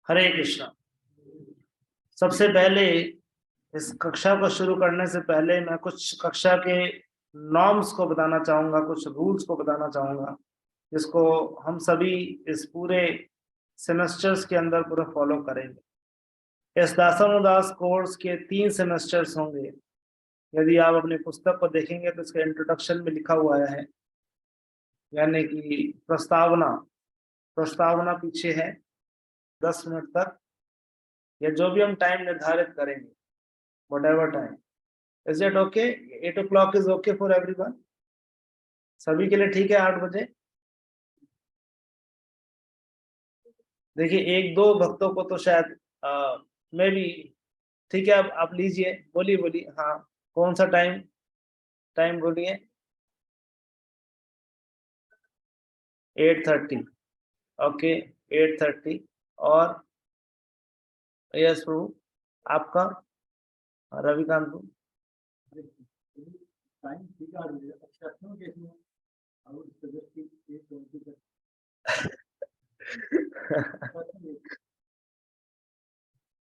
हरे कृष्णा। सबसे पहले इस कक्षा को शुरू करने से पहले मैं कुछ कक्षा के नॉर्म्स को बताना चाहूंगा, कुछ रूल्स को बताना चाहूंगा जिसको हम सभी इस पूरे सेमेस्टर्स के अंदर पूरा फॉलो करेंगे। इस दासानुदास कोर्स के 3 सेमेस्टर्स होंगे। यदि आप अपनी पुस्तक को देखेंगे तो इसके इंट्रोडक्शन में लिखा हुआ है, यानी कि प्रस्तावना प्रस्तावना पीछे है 10 मिनट तक, या जो भी हम टाइम निर्धारित करेंगे, whatever time. Is it okay? 8 o'clock is okay for everyone? सभी के लिए ठीक है 8 बजे? देखिए, एक दो भक्तों को तो शायद मैं भी ठीक है। आप लीजिए, बोलिए बोलिए। हाँ, कौन सा टाइम? टाइम बोलिए। 8:30। ओके, 8:30। और यस प्रभु, आपका? रविकांत प्रभु।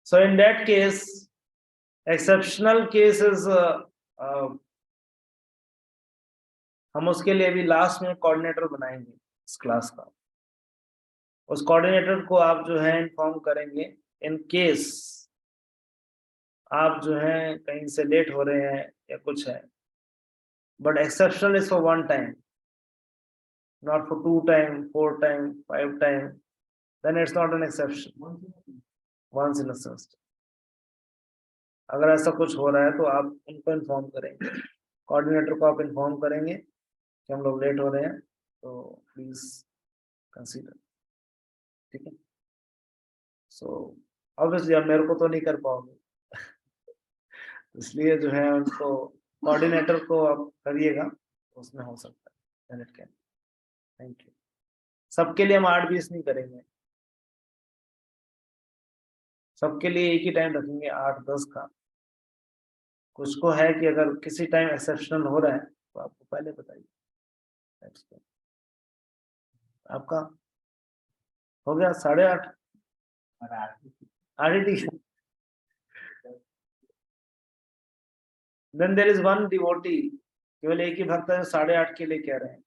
So in that case, exceptional cases, हम उसके लिए भी लास्ट में कोऑर्डिनेटर बनाएंगे इस क्लास का। उस कोऑर्डिनेटर को आप जो है इन्फॉर्म करेंगे इन केस आप जो है कहीं से लेट हो रहे हैं या कुछ है। But exceptional is for 1 time, not for 2 time, 4 time, 5 time. Then it's not an exception. Once in a semester. अगर ऐसा कुछ हो रहा है तो आप उनको इन्फॉर्म करेंगे, कोऑर्डिनेटर को आप इन्फॉर्म करेंगे कि हम लोग लेट हो रहे हैं, तो प्लीज कंसीडर। ठीक है? सो ऑब्वियसली आप मेरे को तो नहीं कर पाओगे, इसलिए जो है उनको कोऑर्डिनेटर को आप करिएगा, उसमें हो सकता है। Thank you. सबके लिए हम 8:20 नहीं करेंगे, सबके लिए एक ही टाइम रखेंगे 8:10 का। कुछ को है कि अगर किसी टाइम एक्सेप्शनल हो रहा है तो आपको पहले बताइए। आपका हो गया 8:30? 8:30। Then there is one devotee, केवल एक ही भक्त है जो 8:30 के लिए कह रहे हैं।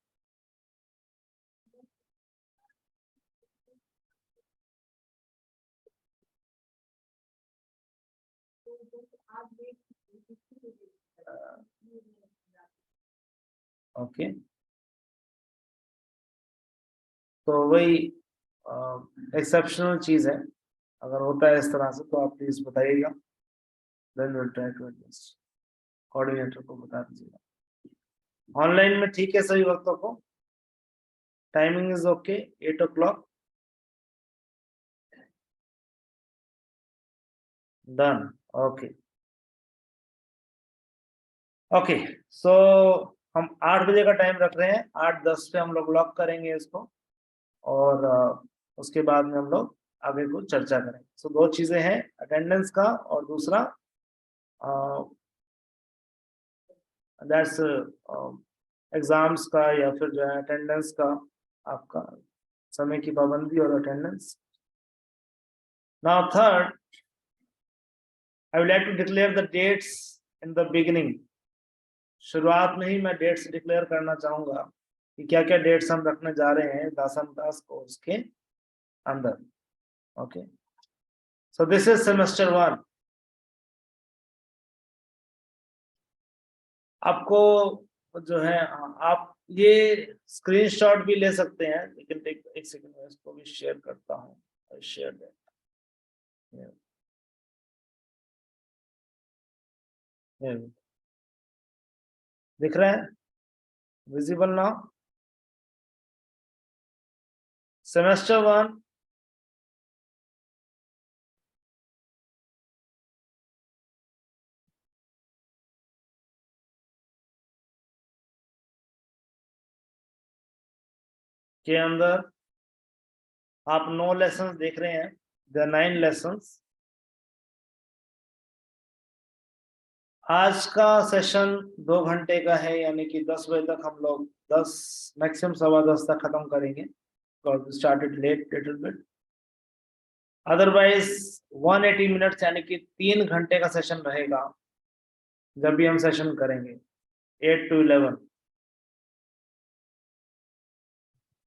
ओके, तो वही एक्सेप्शनल चीज है, अगर होता है इस तरह से तो आप प्लीज बताइएगा। Then will try to adjust, coordinator को बता दीजिएगा। ऑनलाइन में ठीक है सभी वक्तों को? Timing is okay, 8 o'clock? Done. Okay okay. So हम 8 बजे का टाइम रख रहे हैं, 8:10 पे हम लोग लॉक करेंगे इसको, और उसके बाद में हम लोग आगे को चर्चा करेंगे। सो दो चीजें हैं, अटेंडेंस का और दूसरा दैट्स एग्जाम्स का, या फिर जो है अटेंडेंस का, आपका समय की पाबंदी और attendance. Now third, I would like to declare the dates in the beginning. शुरुआत में ही मैं डेट्स डिक्लेयर करना चाहूंगा कि क्या क्या डेट्स हम रखने जा रहे हैं दासानुदास कोर्स के अंदर। Okay, so this is semester 1। आपको जो है आप ये स्क्रीनशॉट भी ले सकते हैं, लेकिन एक सेकंड में इसको भी शेयर करता हूँ। शेयर दिख रहा है? Visible now? सेमेस्टर 1 के अंदर आप 9 लेसन देख रहे हैं। The 9 lessons. आज का सेशन 2 घंटे का है, यानी कि 10 बजे तक हम लोग 10 मैक्सिमम 10:15 तक खत्म करेंगे, started late little bit. Otherwise 180 minutes यानी कि 3 घंटे का सेशन रहेगा जब भी हम सेशन करेंगे 8 to 11।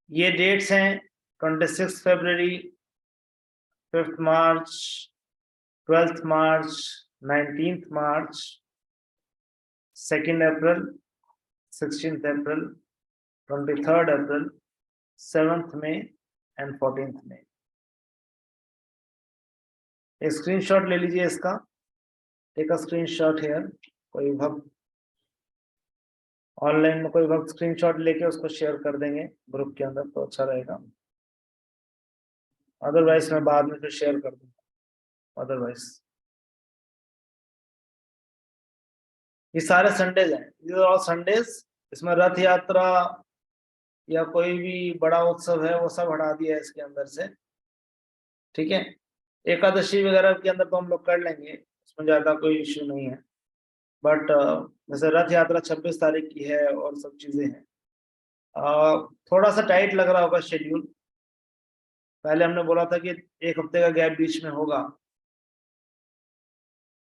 ये डेट्स हैं 26 फरवरी, 5 मार्च, 12 मार्च, 19 मार्च, 2 अप्रैल, 16 अप्रैल, 23 अप्रैल, 7 मई एंड 14 मई। एक स्क्रीनशॉट ले लीजिए इसका, टेक अ स्क्रीनशॉट हियर। कोई वक्त ऑनलाइन में कोई वक्त स्क्रीनशॉट लेके उसको शेयर कर देंगे ग्रुप के अंदर तो अच्छा रहेगा, अदरवाइज मैं बाद में फिर शेयर कर दूंगा। अदरवाइज ये सारे संडेज हैं, ये ऑल संडेज। इसमें रथ यात्रा या कोई भी बड़ा उत्सव है वो सब हटा दिया है इसके अंदर से, ठीक है। एकादशी वगैरह के अंदर तो हम लोग कर लेंगे, उसमें ज्यादा कोई इश्यू नहीं है। बट जैसे रथ यात्रा 26 तारीख की है और सब चीजें हैं, थोड़ा सा टाइट लग रहा होगा शेड्यूल। पहले हमने बोला था कि 1 हफ्ते का गैप बीच में होगा,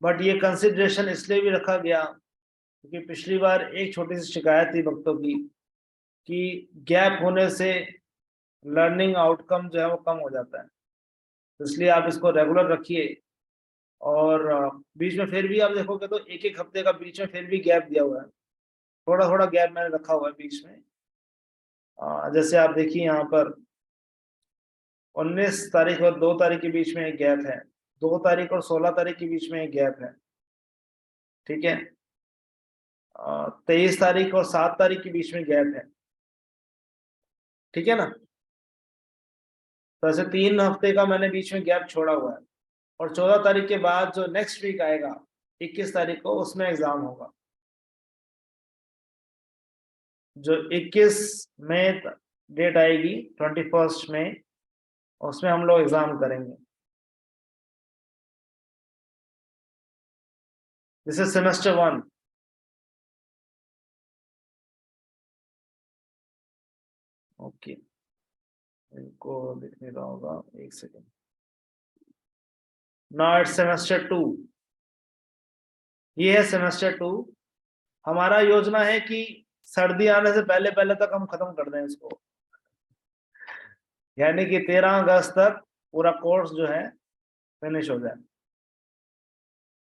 बट ये कंसिडरेशन इसलिए भी रखा गया क्योंकि पिछली बार एक छोटी सी शिकायत थी भक्तों की कि गैप होने से लर्निंग आउटकम जो है वो कम हो जाता है। तो इसलिए आप इसको रेगुलर रखिए। और बीच में फिर भी आप देखोगे तो 1-1 हफ्ते का बीच में फिर भी गैप दिया हुआ है, थोड़ा थोड़ा गैप मैंने रखा हुआ है बीच में। जैसे आप देखिए यहाँ पर 19 तारीख और 2 तारीख के बीच में एक गैप है, 2 तारीख और 16 तारीख के बीच में एक गैप है, ठीक है। 23 तारीख और 7 तारीख के बीच में गैप है, ठीक है ना। तो ऐसे 3 हफ्ते का मैंने बीच में गैप छोड़ा हुआ है। और 14 तारीख के बाद जो नेक्स्ट वीक आएगा 21 तारीख को, उसमें एग्जाम होगा। जो 21 मई डेट आएगी, 21 मई, उसमें हम लोग एग्जाम करेंगे। This is semester 1। ओके, इनको लिखने का होगा, एक सेकेंड। Now it's semester 2। ये है सेमेस्टर 2। हमारा योजना है कि सर्दी आने से पहले पहले तक हम खत्म कर दें इसको, यानी कि 13 अगस्त तक पूरा कोर्स जो है फिनिश हो जाए।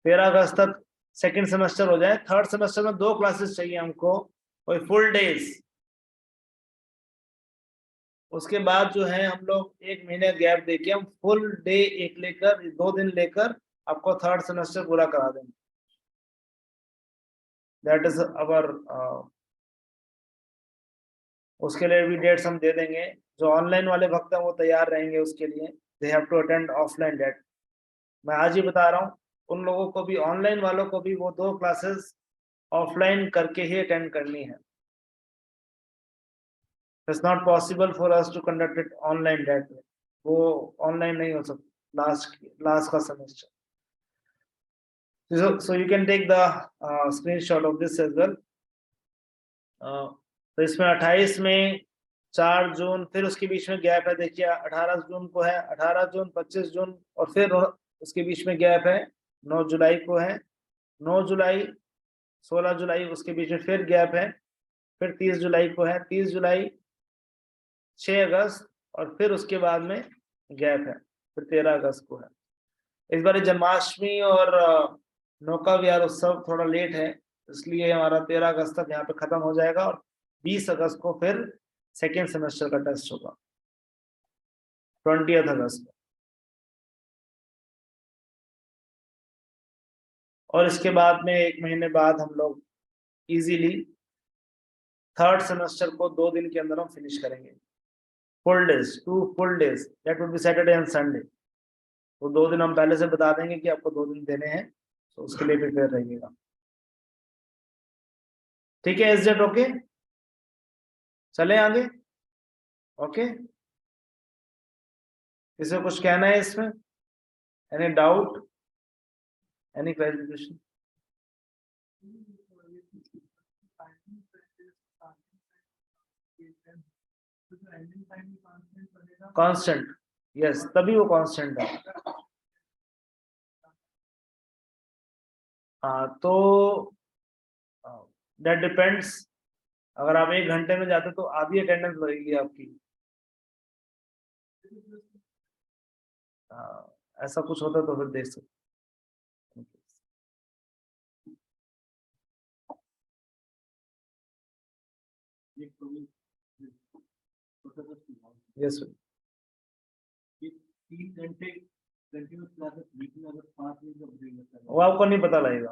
13 अगस्त तक सेकंड सेमेस्टर हो जाए। थर्ड सेमेस्टर में 2 क्लासेस चाहिए हमको, कोई फुल डेज। उसके बाद जो है हम लोग 1 महीने गैप देके हम फुल डे एक लेकर 2 दिन लेकर आपको थर्ड सेमेस्टर पूरा करा देंगे। दैट इज अवर, उसके लिए भी डेट्स हम दे देंगे। जो ऑनलाइन वाले भक्त हैं वो तैयार रहेंगे उसके लिए, they have to attend offline date. मैं आज ही बता रहा हूँ, उन लोगों को भी, ऑनलाइन वालों को भी वो 2 क्लासेस ऑफलाइन करके ही अटेंड करनी है। It's not possible for us to conduct it online date में, वो ऑनलाइन नहीं हो सकता लास्ट का semester. So you can take the screenshot of this as well. तो इसमें 28 मई, 4 जून, फिर उसके बीच में गैप है, देखिए 18 जून को है, 18 जून, 25 जून, और फिर उसके बीच में गैप है, 9 जुलाई को है, 9 जुलाई, 16 जुलाई, उसके बीच में फिर गैप है, फिर 30 जुलाई को है, 30 जुलाई, 6 अगस्त, और फिर उसके बाद में गैप है, फिर 13 अगस्त को है। इस बार जन्माष्टमी और नौका विहार उत्सव थोड़ा लेट है, इसलिए हमारा 13 अगस्त तक यहाँ पे खत्म हो जाएगा, और 20 अगस्त को फिर सेकेंड सेमेस्टर का टेस्ट होगा, 20 अगस्त को। और इसके बाद में 1 महीने बाद हम लोग इजीली थर्ड सेमेस्टर को 2 दिन के अंदर हम फिनिश करेंगे। Full days, 2 full days, that would be Saturday and Sunday. तो 2 दिन हम पहले से बता देंगे कि आपको 2 दिन देने हैं, तो उसके लिए प्रिपेयर रहिएगा, ठीक है। Is that okay? चले आगे, ओके। किसी को कुछ कहना है इसमें? Any doubt, any clarification? Constant, yes, तभी वो कांस्टेंट है। हाँ, तो दैट डिपेंड्स। अगर आप 1 घंटे में जाते तो आधी अटेंडेंस लगेगी आपकी। ऐसा कुछ होता तो फिर देख सकते। यस, 3 घंटे कंटिन्यूस क्लासेस वीक में, अगर 5 मिनट का ब्रेक लगता है वो आपको नहीं पता लगेगा,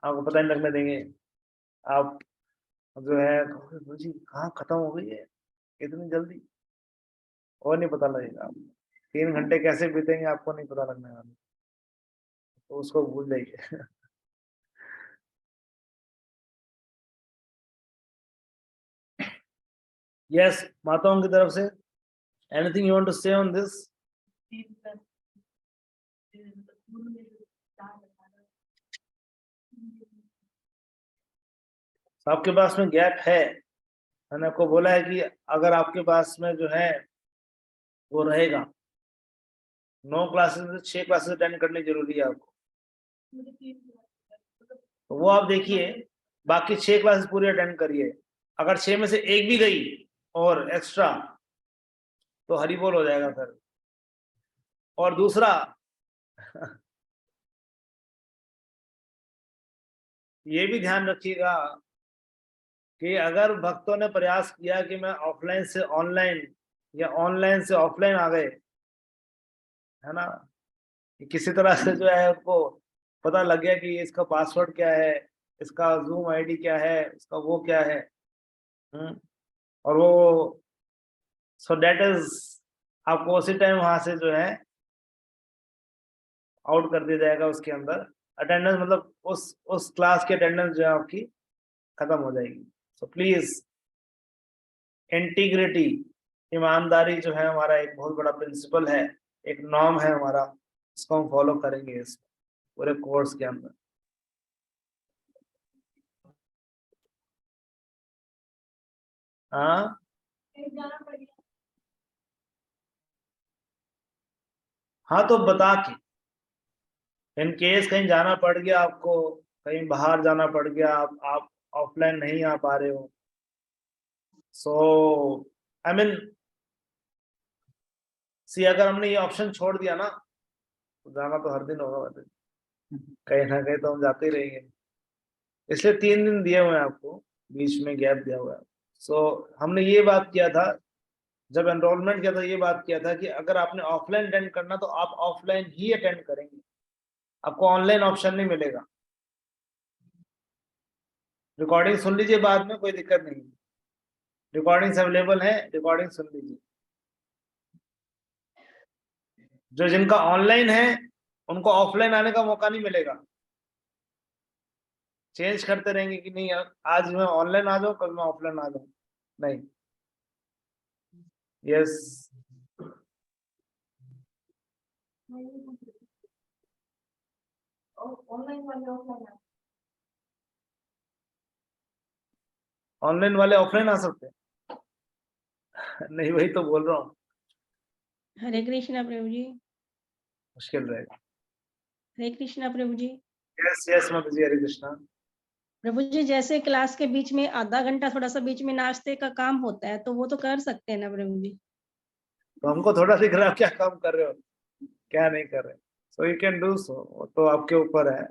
आपको पता नहीं लगने देंगे। आप जो है जी कहाँ खत्म हो गई है इतनी जल्दी, और नहीं पता लगेगा आपको। 3 घंटे कैसे बीतेंगे आपको नहीं पता लगने वाला, तो उसको भूल जाइए। यस, माताओं की तरफ से anything you want to say on this? आपके पास में गैप है, मैंने आपको बोला है कि अगर आपके पास में जो है वो रहेगा 9 क्लासेस में 6 क्लासेस अटेंड करनी जरूरी है आपको, तो वो आप देखिए, बाकी 6 क्लासेस पूरी अटेंड करिए। अगर 6 में से एक भी गई और एक्स्ट्रा तो हरी बोल हो जाएगा फिर। और दूसरा ये भी ध्यान रखिएगा कि अगर भक्तों ने प्रयास किया कि मैं ऑफलाइन से ऑनलाइन या ऑनलाइन से ऑफलाइन आ गए, है ना, कि किसी तरह से जो है उनको पता लग गया कि इसका पासवर्ड क्या है, इसका जूम आईडी क्या है, इसका वो क्या है, और वो सो दैट इज आपको उसी टाइम वहां से जो है आउट कर दिया जाएगा, उसके अंदर अटेंडेंस, मतलब उस क्लास की अटेंडेंस जो है आपकी खत्म हो जाएगी। सो प्लीज, इंटीग्रिटी, ईमानदारी जो है हमारा एक बहुत बड़ा प्रिंसिपल है, एक नॉर्म है हमारा, इसको हम फॉलो करेंगे इस पूरे कोर्स के अंदर। हाँ, हाँ, तो बता के, इन केस कहीं जाना पड़ गया आपको, कहीं बाहर जाना पड़ गया, आप ऑफलाइन नहीं आ पा रहे हो, सो आई मीन सी, अगर हमने ये ऑप्शन छोड़ दिया ना तो जाना तो हर दिन होगा वैसे, कहीं ना कहीं तो हम जाते ही रहेंगे। इसलिए 3 दिन दिए हुए हैं आपको, बीच में गैप दिया हुआ है। सो हमने ये बात किया था, जब एनरोलमेंट किया था ये बात किया था कि अगर आपने ऑफलाइन अटेंड करना तो आप ऑफलाइन ही अटेंड करेंगे, आपको ऑनलाइन ऑप्शन नहीं मिलेगा। रिकॉर्डिंग सुन लीजिए बाद में, कोई दिक्कत नहीं, रिकॉर्डिंग्स अवेलेबल है, रिकॉर्डिंग सुन लीजिए। जो जिनका ऑनलाइन है उनको ऑफलाइन आने का मौका नहीं मिलेगा, चेंज करते रहेंगे कि नहीं आज मैं ऑनलाइन आ जाऊं, कल मैं ऑफलाइन आ जाऊं, नहीं। यस, ऑनलाइन वाले ऑफलाइन आ सकते हैं। नहीं, वही तो बोल रहा हूँ, हरे कृष्णा प्रभु जी। मुश्किल रहेगा। हरे कृष्णा प्रभु जी। यस, यस माता जी, हरे कृष्णा। प्रभु जी, जैसे क्लास के बीच में आधा घंटा थोड़ा सा बीच में नाश्ते का काम होता है, तो वो तो कर सकते हैं ना प्रभु जी? तो हमको थोड़ा दिख रहा है क्या काम कर रहे हो, क्या नहीं कर रहे, so you can do so, वो तो आपके ऊपर है।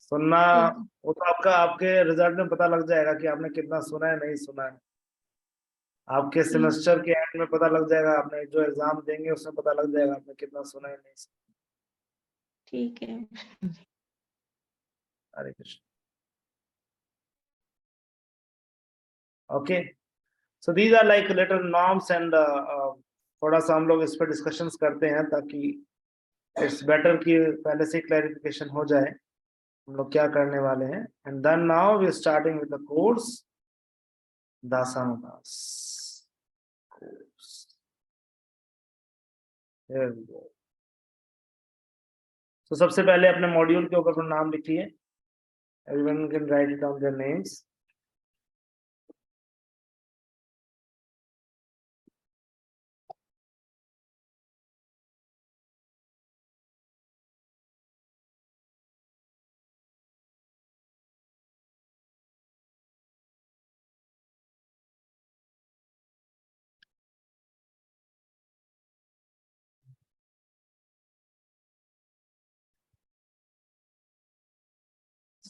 सुनना, ठीक। वो तो आपका आपके रिजल्ट में पता लग जाएगा कि आपने कितना सुना है, नहीं सुना है। आपके ठीक। सेमेस्टर के एंड में पता लग जाएगा, आपने जो एग्जाम देंगे उसमें पता लग जाएगा आपने कितना सुना है, नहीं सुना। ठीक है। Hare Krishna. Okay, so these are like little norms and थोड़ा सा हम लोग इस पर डिस्कशंस करते हैं ताकि इट्स बेटर कि पहले से क्लैरिफिकेशन हो जाए हम लोग क्या करने वाले हैं। And then now we starting with the course Dasanudas course. Here we go. तो सबसे पहले अपने मॉड्यूल के ऊपर अपना नाम लिखिए, everyone can write it down their names.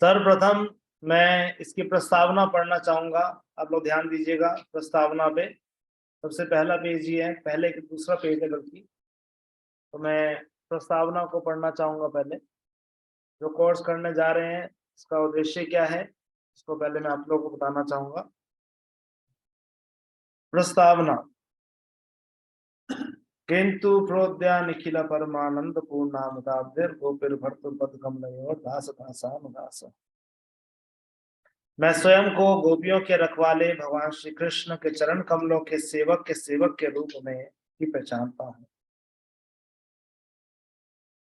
सर्वप्रथम मैं इसकी प्रस्तावना पढ़ना चाहूंगा, आप लोग ध्यान दीजिएगा प्रस्तावना पे। सबसे पहला पेज ही है, पहले दूसरा पेज है बल्कि। तो मैं प्रस्तावना को पढ़ना चाहूंगा पहले। जो कोर्स करने जा रहे हैं इसका उद्देश्य क्या है, इसको पहले मैं आप लोगों को बताना चाहूंगा। प्रस्तावना। किंतु प्रोद्या निखिल परमानंद पूर्णामदाब्धिर गोपिर भर्तुपद कमलयोर दास दासानुदास। मैं स्वयं को गोपियों के रखवाले भगवान श्री कृष्ण के चरण कमलों के सेवक के रूप में ही पहचानता हूँ।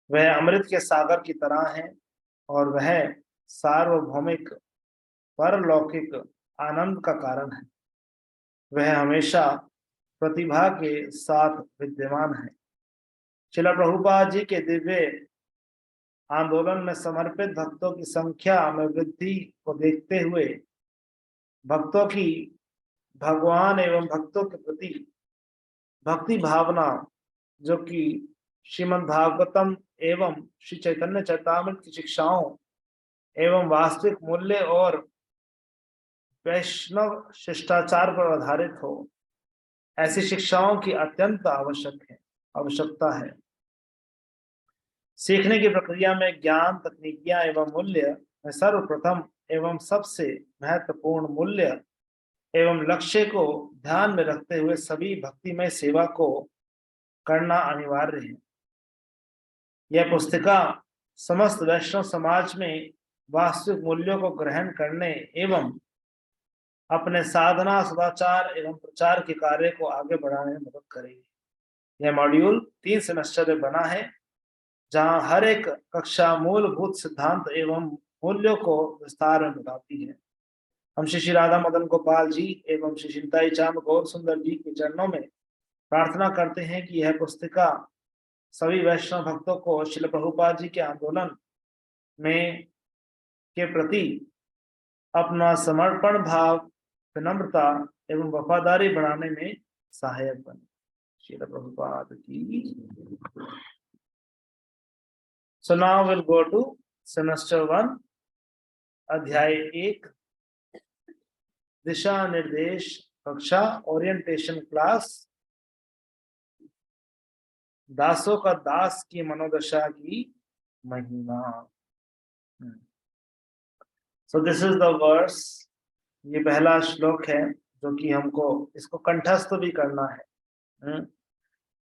वह अमृत के सागर की तरह है और वह सार्वभौमिक परलौकिक आनंद का कारण है। वह हमेशा प्रतिभा के साथ विद्यमान है। श्रील प्रभुपाद जी के दिव्य आंदोलन में समर्पित भक्तों की संख्या में वृद्धि को देखते हुए भक्तों की भगवान एवं भक्तों के प्रति भक्ति भावना, जो कि श्रीमद् भागवतम एवं श्री चैतन्य चरितामृत की शिक्षाओं एवं वास्तविक मूल्य और वैष्णव शिष्टाचार पर आधारित हो, ऐसी शिक्षाओं की अत्यंत आवश्यकता है। सीखने की प्रक्रिया में ज्ञान, तकनीकियां एवं मूल्य में सर्वप्रथम एवं सबसे महत्वपूर्ण मूल्य एवं लक्ष्य को ध्यान में रखते हुए सभी भक्तिमय सेवा को करना अनिवार्य है। यह पुस्तिका समस्त वैष्णव समाज में वास्तविक मूल्यों को ग्रहण करने एवं अपने साधना, सदाचार एवं प्रचार के कार्य को आगे बढ़ाने में मदद करेगी। यह मॉड्यूल 3 सेमेस्टर में बना है, जहां हर एक कक्षा मूलभूत सिद्धांत एवं मूल्यों को विस्तार में बताती है। हम श्री राधा मदन गोपाल जी एवं श्री चिंताई चांद गौर सुंदर जी के चरणों में प्रार्थना करते हैं कि यह पुस्तिका सभी वैष्णव भक्तों को श्रील प्रभुपाद जी के आंदोलन में के प्रति अपना समर्पण भाव, विनम्रता एवं वफादारी बढ़ाने में सहायक बने। श्रील प्रभुपाद की। So now we'll go to semester 1, अध्याय 1, दिशा निर्देश कक्षा, ओरिएंटेशन क्लास, दासों का दास की मनोदशा की महिमा। So this is the verse, ये पहला श्लोक है जो कि हमको इसको कंठस्थ भी करना है।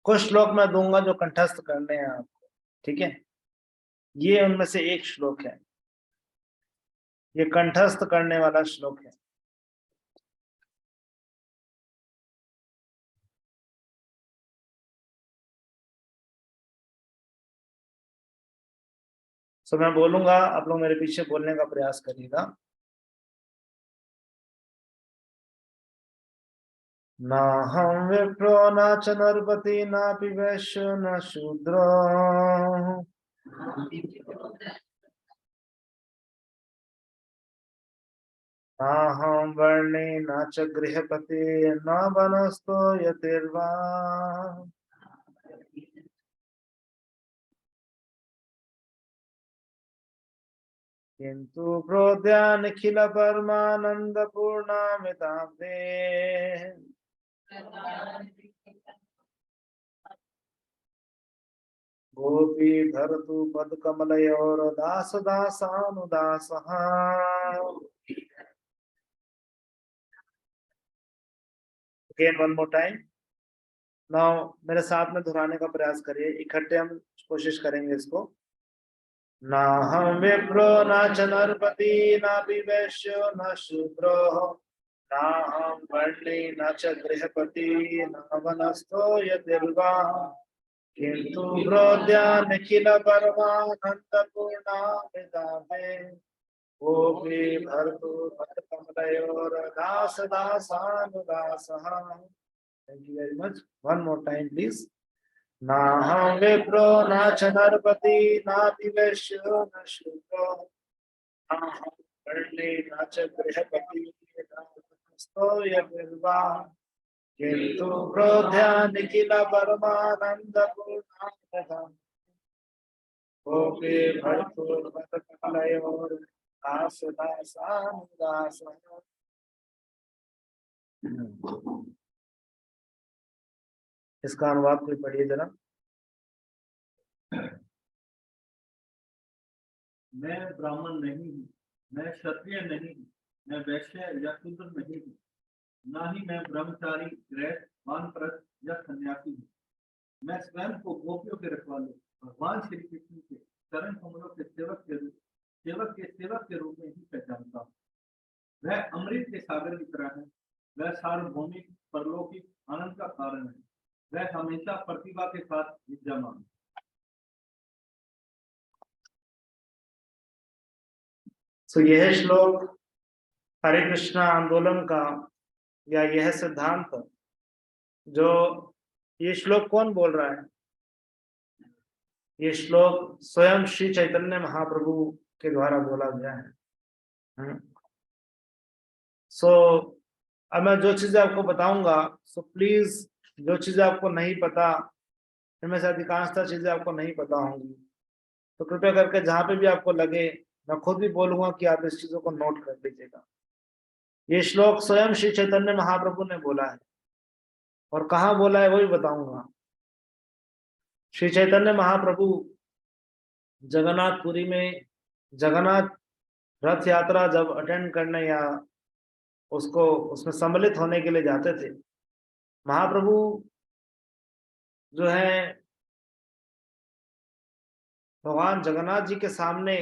कुछ श्लोक मैं दूंगा जो कंठस्थ करने हैं आपको, ठीक है। ये उनमें से एक श्लोक है, ये कंठस्थ करने वाला श्लोक है। तो मैं बोलूंगा, आप लोग मेरे पीछे बोलने का प्रयास करिएगा। न हम विप्रो न च नरपति न वैश्य न शूद्रो न हम वर्णे न च गृहपति न वनस्तो यतिर्वा किंतु प्रोद्या निखिल परमानंद पूर्णामिताब्धे गोपी भरतु पद कमलयोर दास दासानुदास। Again one more time. Now मेरे साथ में दोहराने का प्रयास करिए, इकट्ठे हम कोशिश करेंगे इसको। ना हम विप्रो न च नरपति न वैश्यो न शूद्रो ना हम वर्णे न च गृहपति न वनस्थो यतिर्वा किंतु प्रोद्या निखिल परमानंद पूर्णामिताब्धे गोपी भरतु पद कमलयोर दास दासानुदासः। Thank you very much. One more time, please. ना हम विप्रो न च नरपति न वैश्यो न शूद्रो ना हम वर्णे न च गृहपति न वनस्थो यतिर्वा किंतु प्रोद्या निखिल परमानंद पूर्णामिताब्धे गोपी भरतु पद कमलयोर दास दासानुदास। इसका अनुवाद कोई पढ़िए जरा। मैं ब्राह्मण नहीं हूँ, मैं क्षत्रिय नहीं हूँ, मैं वैश्य या शूद्र नहीं हूँ, ना ही मैं ब्रह्मचारी, गृहस्थ, वानप्रस्थ या सन्यासी हूँ। मैं स्वयं को गोपियों के रखवाले भगवान श्री कृष्ण के चरण कमलों के सेवक के रूप में ही पहचानता हूँ। वह अमृत के सागर की तरह है, वह सार्वभौमिक परलौकिक आनंद का कारण है, वह हमेशा प्रतिभा के साथ विद्यमान है। तो यह श्लोक हरे कृष्णा आंदोलन का या यह सिद्धांत, जो ये श्लोक कौन बोल रहा है? ये श्लोक स्वयं श्री चैतन्य महाप्रभु के द्वारा बोला गया है। सो अब मैं जो चीजें आपको बताऊंगा, सो प्लीज जो चीजें आपको नहीं पता, इनमें से अधिकांशतः चीजें आपको नहीं पता होंगी, तो कृपया करके जहां पे भी आपको लगे, मैं खुद भी बोलूंगा कि आप इस चीजों को नोट कर लीजिएगा। ये श्लोक स्वयं श्री चैतन्य महाप्रभु ने बोला है, और कहाँ बोला है वो भी बताऊंगा। श्री चैतन्य महाप्रभु जगन्नाथपुरी में जगन्नाथ रथ यात्रा जब अटेंड करने या उसको उसमें सम्मिलित होने के लिए जाते थे, महाप्रभु जो है भगवान जगन्नाथ जी के सामने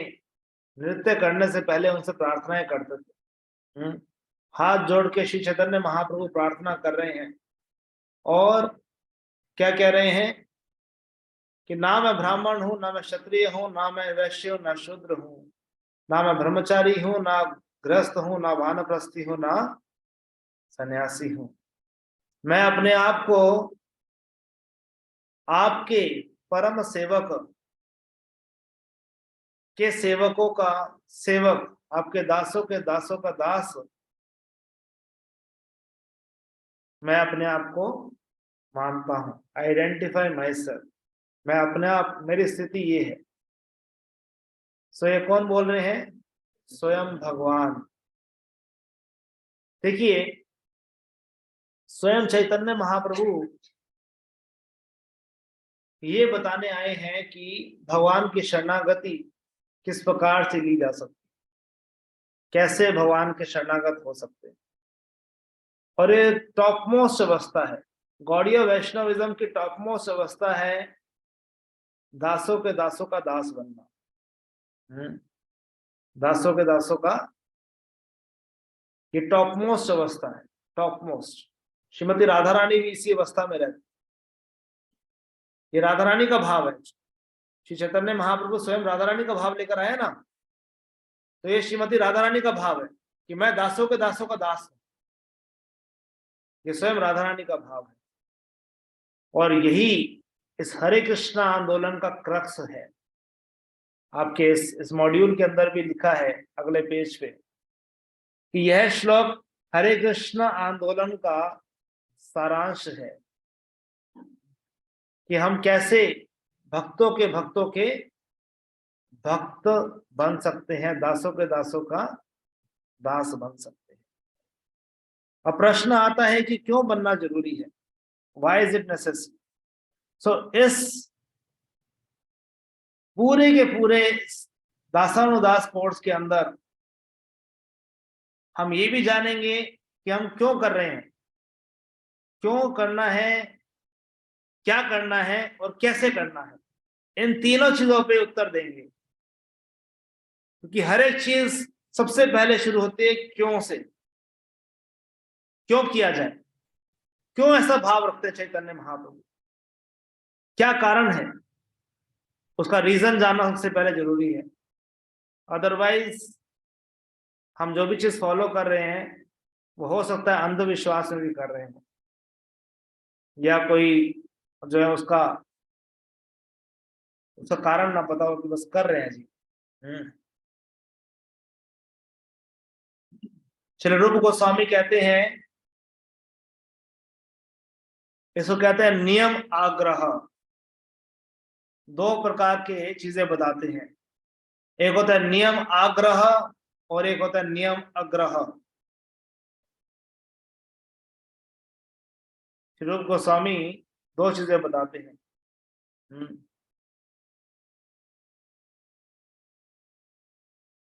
नृत्य करने से पहले उनसे प्रार्थनाएं करते थे। हाथ जोड़ के श्री चैतन्य महाप्रभु प्रार्थना कर रहे हैं और क्या कह रहे हैं कि ना मैं ब्राह्मण हूं, ना मैं क्षत्रिय हूं, ना मैं वैश्य हूं, ना शूद्र हूं, ना मैं ब्रह्मचारी हूं, ना गृहस्थ हूं, ना वानप्रस्थी हूं, ना सन्यासी हूं। मैं अपने आप को आपके परम सेवक के सेवकों का सेवक, आपके दासों के दासों का दास, मैं अपने आप को मानता हूं। आइडेंटिफाई माई सेल्फ, मैं अपने आप, मेरी स्थिति ये है। सो ये कौन बोल रहे हैं? स्वयं भगवान। देखिए, स्वयं चैतन्य महाप्रभु ये बताने आए हैं कि भगवान की शरणागति किस प्रकार से ली जा सकती, कैसे भगवान के शरणागत हो सकते हैं। और ये टॉप मोस्ट अवस्था है, गौड़ीय वैष्णविज्म की टॉप मोस्ट अवस्था है दासों के दासों का दास बनना। दासों के दासों का ये टॉप मोस्ट अवस्था है, टॉप मोस्ट। श्रीमती राधा रानी भी इसी अवस्था में रहती, ये राधा रानी का भाव है। श्री चैतन्य महाप्रभु स्वयं राधा रानी का भाव लेकर आए ना, तो ये श्रीमती राधा रानी का भाव है कि मैं दासों के दासों का दास हूं। ये स्वयं राधा रानी का भाव है, और यही इस हरे कृष्णा आंदोलन का क्रक्स है। आपके इस मॉड्यूल के अंदर भी लिखा है अगले पेज पे कि यह श्लोक हरे कृष्ण आंदोलन का सारांश है, कि हम कैसे भक्तों के भक्त बन सकते हैं, दासों के दासों का दास बन सकते हैं। अब प्रश्न आता है कि क्यों बनना जरूरी है, व्हाई इज इट नेसेसरी। सो इस पूरे के पूरे दासानुदास कोर्स के अंदर हम ये भी जानेंगे कि हम क्यों कर रहे हैं, क्यों करना है, क्या करना है और कैसे करना है। इन तीनों चीजों पे उत्तर देंगे, क्योंकि हर एक चीज सबसे पहले शुरू होती है क्यों से। क्यों किया जाए, क्यों ऐसा भाव रखते हैं चैतन्य महाप्रभु, क्या कारण है, उसका रीजन जानना सबसे पहले जरूरी है। अदरवाइज हम जो भी चीज फॉलो कर रहे हैं वो हो सकता है अंधविश्वास में भी कर रहे हैं, या कोई जो है उसका कारण ना पता हो कि बस कर रहे हैं जी। श्री रूप गोस्वामी कहते हैं, इसको कहते हैं नियम आग्रह। दो प्रकार के चीजें बताते हैं, एक होता है नियम आग्रह और एक होता है नियम अग्रह। श्री रूप गोस्वामी दो चीजें बताते हैं।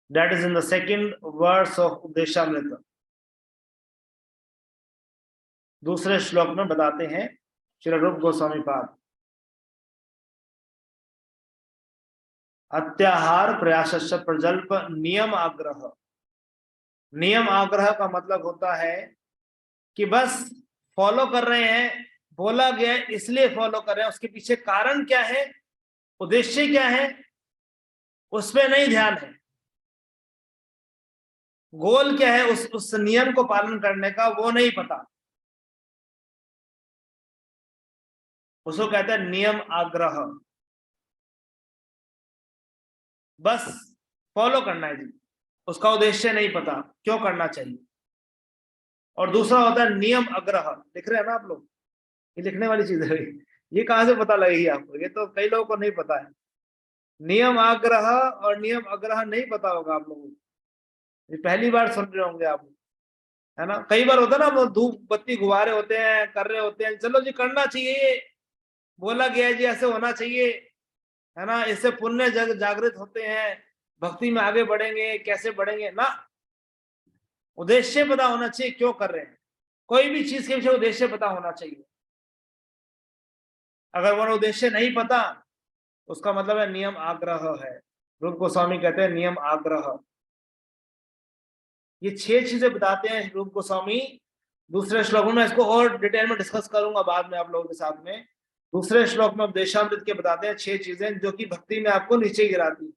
That is in the second verse of Upadeshamrita. दूसरे श्लोक में बताते हैं श्री रूप गोस्वामी पाद, अत्याहार प्रयास प्रजल्प नियम आग्रह। नियम आग्रह का मतलब होता है कि बस फॉलो कर रहे हैं, बोला गया इसलिए फॉलो कर रहे हैं, उसके पीछे कारण क्या है, उद्देश्य क्या है, उसमें नहीं ध्यान है। गोल क्या है उस नियम को पालन करने का, वो नहीं पता। उसको कहते हैं नियम आग्रह। बस फॉलो करना है जी, उसका उद्देश्य नहीं पता क्यों करना चाहिए। और दूसरा होता है नियम आग्रह। लिख रहे हैं ना आप लोग, ये लिखने वाली चीज है। ये कहां से पता लगेगी आपको, ये तो कई लोगों को नहीं पता है। नियम आग्रह और नियम आग्रह नहीं पता होगा आप लोगों को, ये पहली बार सुन रहे होंगे आप, है ना। कई बार होता है ना, धूप बत्ती गुब्बारे होते हैं, कर रहे होते हैं, चलो जी करना चाहिए, बोला गया है जी ऐसे होना चाहिए, है ना, इससे पुण्य जागृत होते हैं, भक्ति में आगे बढ़ेंगे, कैसे बढ़ेंगे ना। उद्देश्य पता होना चाहिए क्यों कर रहे हैं, कोई भी चीज के पीछे उद्देश्य पता होना चाहिए। अगर वो उद्देश्य नहीं पता, उसका मतलब है नियम आग्रह है। रूप गोस्वामी कहते हैं नियम आग्रह। ये 6 चीजें बताते हैं रूप गोस्वामी दूसरे श्लोक में। इसको और डिटेल में डिस्कस करूंगा बाद में आप लोगों के साथ में। दूसरे श्लोक में उपदेशामृत के बताते हैं 6 चीजें जो कि भक्ति में आपको नीचे गिराती।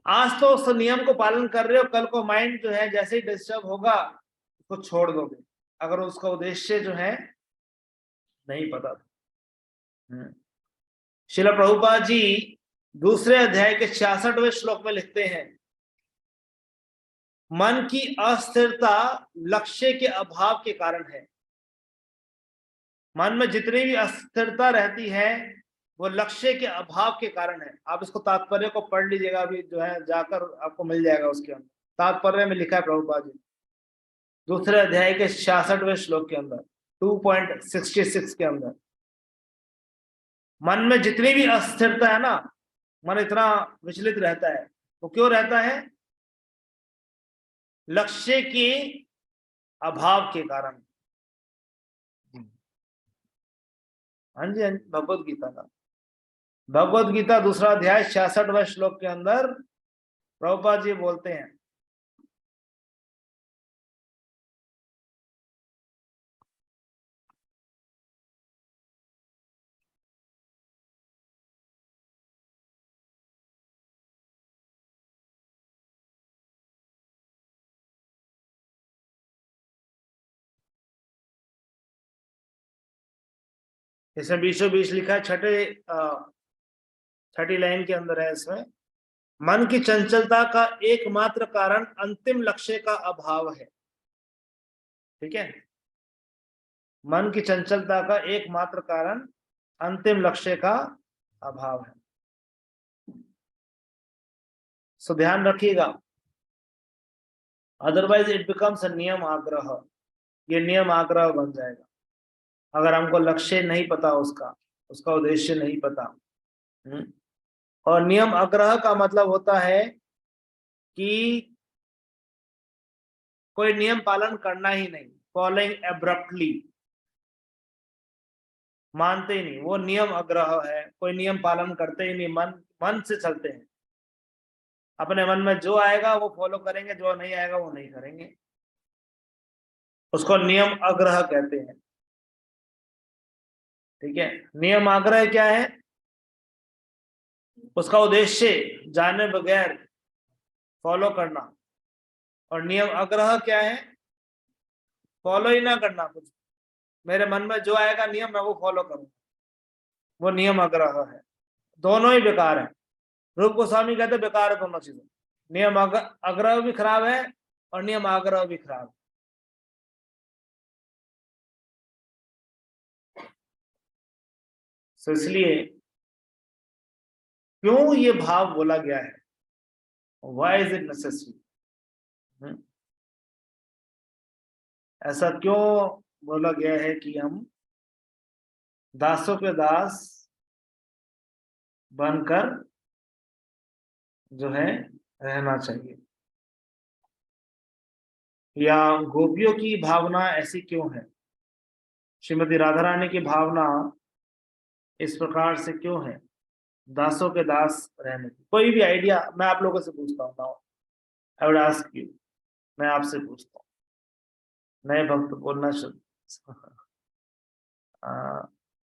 आज तो उस नियम को पालन कर रहे हो, कल को माइंड जो है जैसे ही डिस्टर्ब होगा उसको छोड़ दोगे, अगर उसका उद्देश्य जो है नहीं पता। श्रील प्रभुपाद जी दूसरे अध्याय के 66वें श्लोक में लिखते हैं, मन की अस्थिरता लक्ष्य के अभाव के कारण है। मन में जितनी भी अस्थिरता रहती है वो लक्ष्य के अभाव के कारण है। आप इसको तात्पर्य को पढ़ लीजिएगा, अभी जो है जाकर आपको मिल जाएगा उसके अंदर। तात्पर्य में लिखा है प्रभुपाद जी दूसरे अध्याय के 66वें श्लोक के अंदर 2.66 के अंदर, मन में जितनी भी अस्थिरता है ना, मन इतना विचलित रहता है, वो क्यों रहता है? लक्ष्य के अभाव के कारण। हाँ जी, भगवत गीता का, भगवत गीता दूसरा अध्याय 66वें श्लोक के अंदर प्रभुपाद जी बोलते हैं, इसमें बीचों बीच लिखा है, छठी लाइन के अंदर है इसमें, मन की चंचलता का एकमात्र कारण अंतिम लक्ष्य का अभाव है। ठीक है, मन की चंचलता का एकमात्र कारण अंतिम लक्ष्य का अभाव है। सो ध्यान रखिएगा, अदरवाइज इट बिकम्स अ नियम आग्रह। ये नियम आग्रह बन जाएगा अगर हमको लक्ष्य नहीं पता, उसका उद्देश्य नहीं पता। और नियम आग्रह का मतलब होता है कि कोई नियम पालन करना ही नहीं, फॉलोइंग एब्रप्टली, मानते ही नहीं, वो नियम आग्रह है। कोई नियम पालन करते ही नहीं, मन से चलते हैं, अपने मन में जो आएगा वो फॉलो करेंगे, जो नहीं आएगा वो नहीं करेंगे। उसको नियम आग्रह कहते हैं। ठीक है, नियम आग्रह क्या है? उसका उद्देश्य जाने बगैर फॉलो करना। और नियम आग्रह क्या है? फॉलो ही ना करना, कुछ मेरे मन में जो आएगा नियम मैं वो फॉलो करूं, वो नियम आग्रह है। दोनों ही बेकार है। रूप गोस्वामी कहते बेकार है दोनों चीजें, नियम आग्रह भी खराब है और नियम आग्रह भी खराब है। तो इसलिए क्यों ये भाव बोला गया है, व्हाई इज इट नेसेसरी? ऐसा क्यों बोला गया है कि हम दासों के दास बनकर जो है रहना चाहिए, या गोपियों की भावना ऐसी क्यों है, श्रीमती राधा रानी की भावना इस प्रकार से क्यों है, दासों के दास रहने की? कोई भी आइडिया? मैं आप लोगों से पूछता हूँ now, I would ask you, मैं आपसे पूछता हूँ, नए भक्त बोलना शुरू।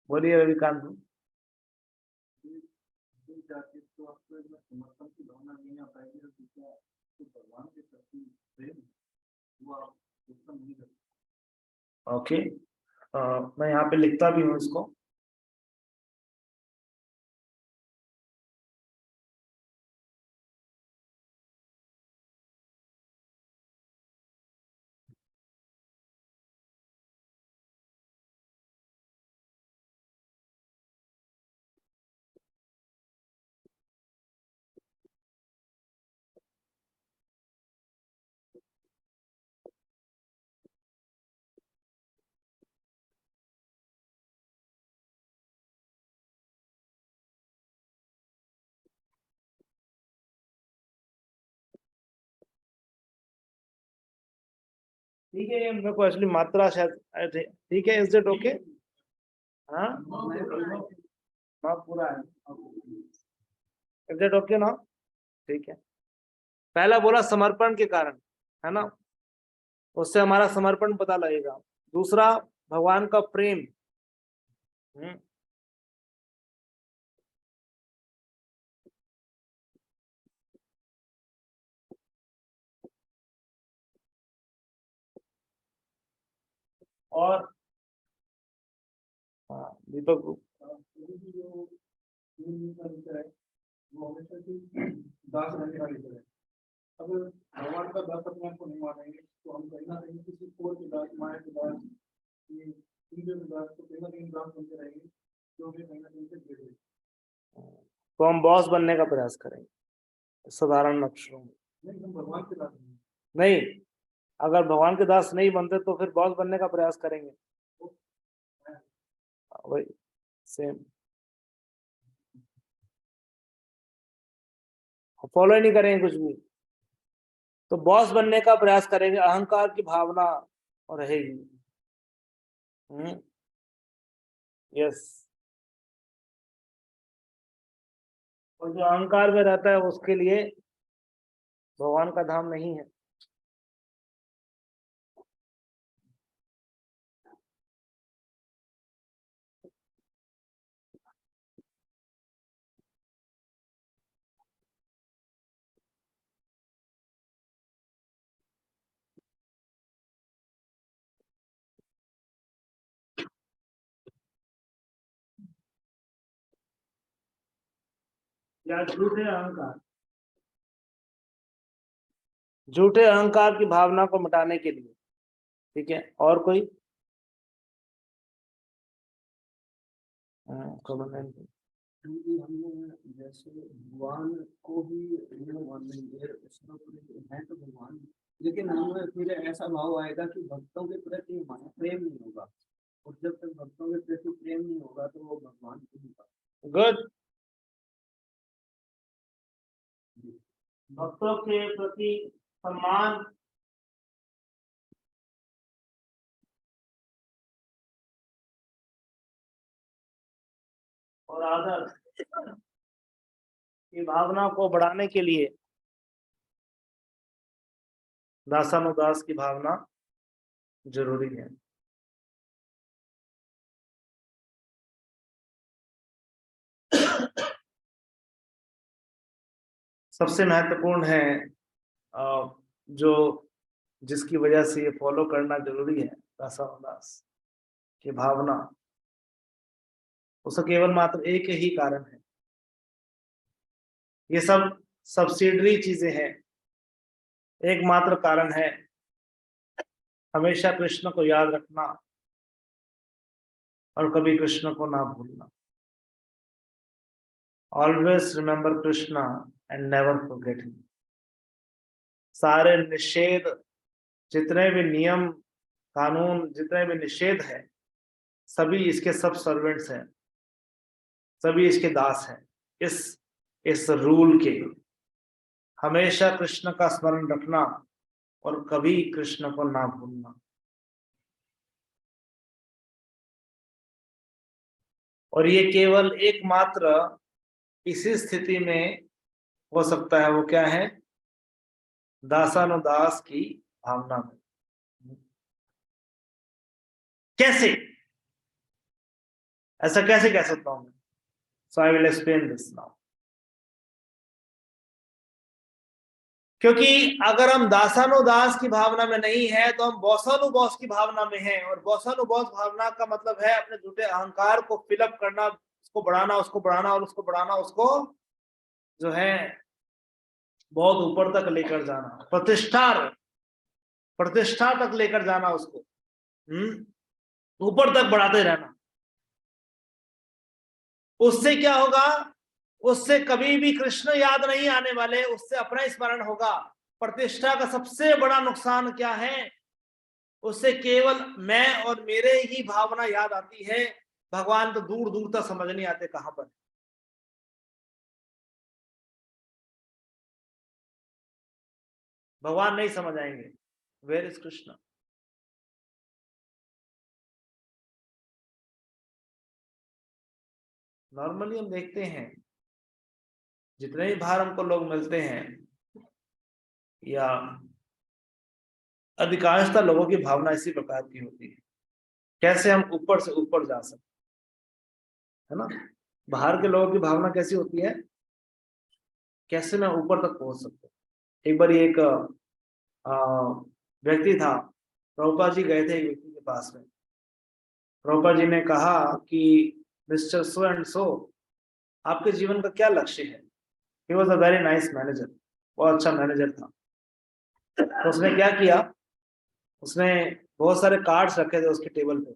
बोलिए रविकांत। जाके तो आपको एक समर्पण की भावना नहीं आ पाएगी, और दूसरा तो भगवान के प्रति प्रेम वो आप उत्पन्न नहीं कर सकते। ओके, मैं यहाँ पे लिखता भी हूँ इसको। ठीक है, मेरे को एक्चुअली मात्रा शायद ठीक है, इज इट ओके? हाँ, पूरा है, इज इट ओके ना? ठीक है। पहला बोला समर्पण के कारण, है ना, उससे हमारा समर्पण पता लगेगा। दूसरा भगवान का प्रेम। और दीपक वो हमेशा की दास रहने का विषय है। अगर भगवान का दास अपने आप को नहीं मानेंगे तो हम कहीं ना कहीं किसी और के दास, माया के दास, इंद्रियों के दास, तो कहीं ना कहीं दास बनते रहेंगे, जो भी कहीं ना कहीं से जुड़े। तो हम बॉस बनने का प्रयास करेंगे साधारण अक्षरों में। नहीं, हम भगवान के दास नहीं, अगर भगवान के दास नहीं बनते तो फिर बॉस बनने का प्रयास करेंगे, वही सेम, फॉलो ही नहीं करेंगे कुछ भी, तो बॉस बनने का प्रयास करेंगे, अहंकार की भावना रहेगी। यस, और जो अहंकार में रहता है उसके लिए भगवान का धाम नहीं है। या झूठे अहंकार, झूठे अहंकार की भावना को मिटाने के लिए, ठीक है। और कोई? क्योंकि हमने जैसे भगवान को भी मान लेंगे, है तो भगवान, लेकिन हमें फिर ऐसा भाव आएगा कि भक्तों के प्रति हमारा प्रेम नहीं होगा, और जब तक भक्तों के प्रति प्रेम नहीं होगा तो वो भगवान को नहीं पाएगा। गुड, भक्तों के प्रति सम्मान और आदर की भावना को बढ़ाने के लिए दासानुदास की भावना जरूरी है। सबसे महत्वपूर्ण है जो जिसकी वजह से ये फॉलो करना जरूरी है, दासानुदास की भावना, उसका केवल मात्र एक ही कारण है। ये सब सब्सिडरी चीजें हैं, एकमात्र कारण है हमेशा कृष्ण को याद रखना और कभी कृष्ण को ना भूलना। Always remember Krishna and never forget him. सारे निषेध, जितने भी नियम कानून, जितने भी निषेध है, सभी इसके सब सर्वेंट्स हैं, सभी इसके दास हैं। इस रूल के हमेशा कृष्ण का स्मरण रखना और कभी कृष्ण को ना भूलना। और ये केवल एकमात्र इसी स्थिति में हो सकता है। वो क्या है? दासानुदास की भावना में। कैसे? ऐसा कैसे कह सकता हूं मैं? So I will explain this now. क्योंकि अगर हम दासानुदास की भावना में नहीं है तो हम बॉसानुबॉस की भावना में हैं, और बॉसानुबॉस भावना का मतलब है अपने झूठे अहंकार को फिलअप करना, उसको बढ़ाना, उसको बढ़ाना और उसको बढ़ाना, उसको जो है बहुत ऊपर तक लेकर जाना, प्रतिष्ठा तक लेकर जाना, उसको ऊपर तक बढ़ाते रहना। उससे क्या होगा? उससे कभी भी कृष्ण याद नहीं आने वाले, उससे अपना स्मरण होगा। प्रतिष्ठा का सबसे बड़ा नुकसान क्या है? उससे केवल मैं और मेरे ही भावना याद आती है। भगवान तो दूर दूर तक समझ नहीं आते कहां पर। भगवान नहीं समझ आएंगे। Where is Krishna? नॉर्मली हम देखते हैं, जितने भी बाहर हमको लोग मिलते हैं, या अधिकांशतः लोगों की भावना इसी प्रकार की होती है, कैसे हम ऊपर से ऊपर जा सकते, है ना? बाहर के लोगों की भावना कैसी होती है? कैसे मैं ऊपर तक पहुंच सकता हूं। एक बार एक व्यक्ति था, प्रभुपाद जी गए थे एक व्यक्ति के पास में। प्रभुपाद जी ने कहा कि मिस्टर सो एंड सो, आपके जीवन का क्या लक्ष्य है? He was a very nice manager, बहुत अच्छा मैनेजर था। तो उसने क्या किया? उसने बहुत सारे कार्ड्स रखे थे उसके टेबल पे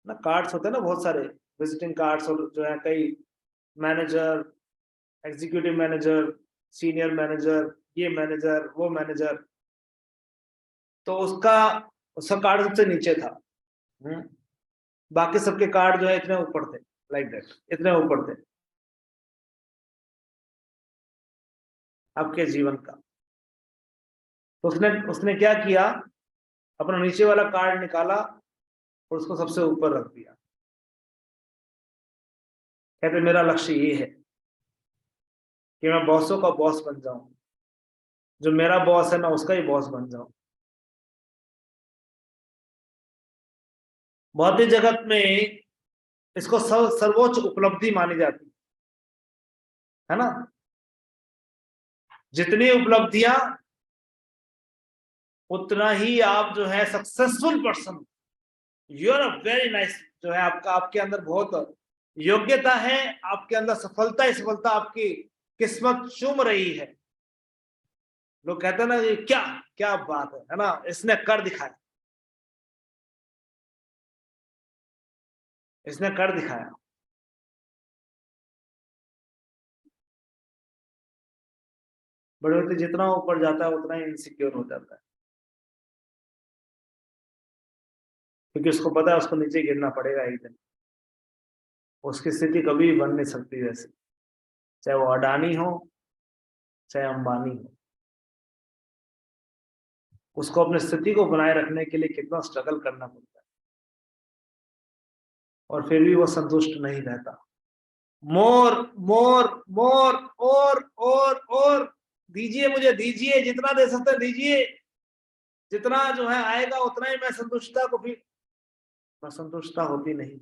ना। कार्ड्स होते हैं ना बहुत सारे, विजिटिंग कार्ड्स, और जो है कई manager, executive manager, senior manager, ये मैनेजर, वो मैनेजर। तो उसका उसका कार्ड सबसे नीचे था। बाकी सबके कार्ड जो है इतने ऊपर थे, लाइक दैट, इतने ऊपर थे आपके जीवन का। तो उसने उसने क्या किया? अपना नीचे वाला कार्ड निकाला और उसको सबसे ऊपर रख दिया। कहते मेरा लक्ष्य ये है कि मैं बॉसों का बॉस बन जाऊं, जो मेरा बॉस है मैं उसका ही बॉस बन जाऊं। भौतिक जगत में इसको सर्वोच्च उपलब्धि मानी जाती है ना। जितनी उपलब्धियां, उतना ही आप जो है successful person. You are a very nice, जो है आपका, आपके अंदर बहुत योग्यता है, आपके अंदर सफलता ही सफलता, आपकी किस्मत चूम रही है। लोग कहते हैं ना, ये क्या क्या बात है ना, इसने कर दिखाया, इसने कर दिखाया। बड़े होते जितना ऊपर जाता है उतना ही इनसिक्योर हो जाता है, क्योंकि उसको पता है उसको नीचे गिरना पड़ेगा एक दिन। उसकी स्थिति कभी भी बन नहीं सकती वैसे, चाहे वो अडानी हो, चाहे अंबानी हो। उसको अपनी स्थिति को बनाए रखने के लिए कितना स्ट्रगल करना पड़ता है, और फिर भी वो संतुष्ट नहीं रहता। मोर मोर मोर, और दीजिए, मुझे दीजिए, जितना दे सकते दीजिए, जितना जो है आएगा उतना ही मैं संतुष्टता को भी, संतुष्टता होती नहीं।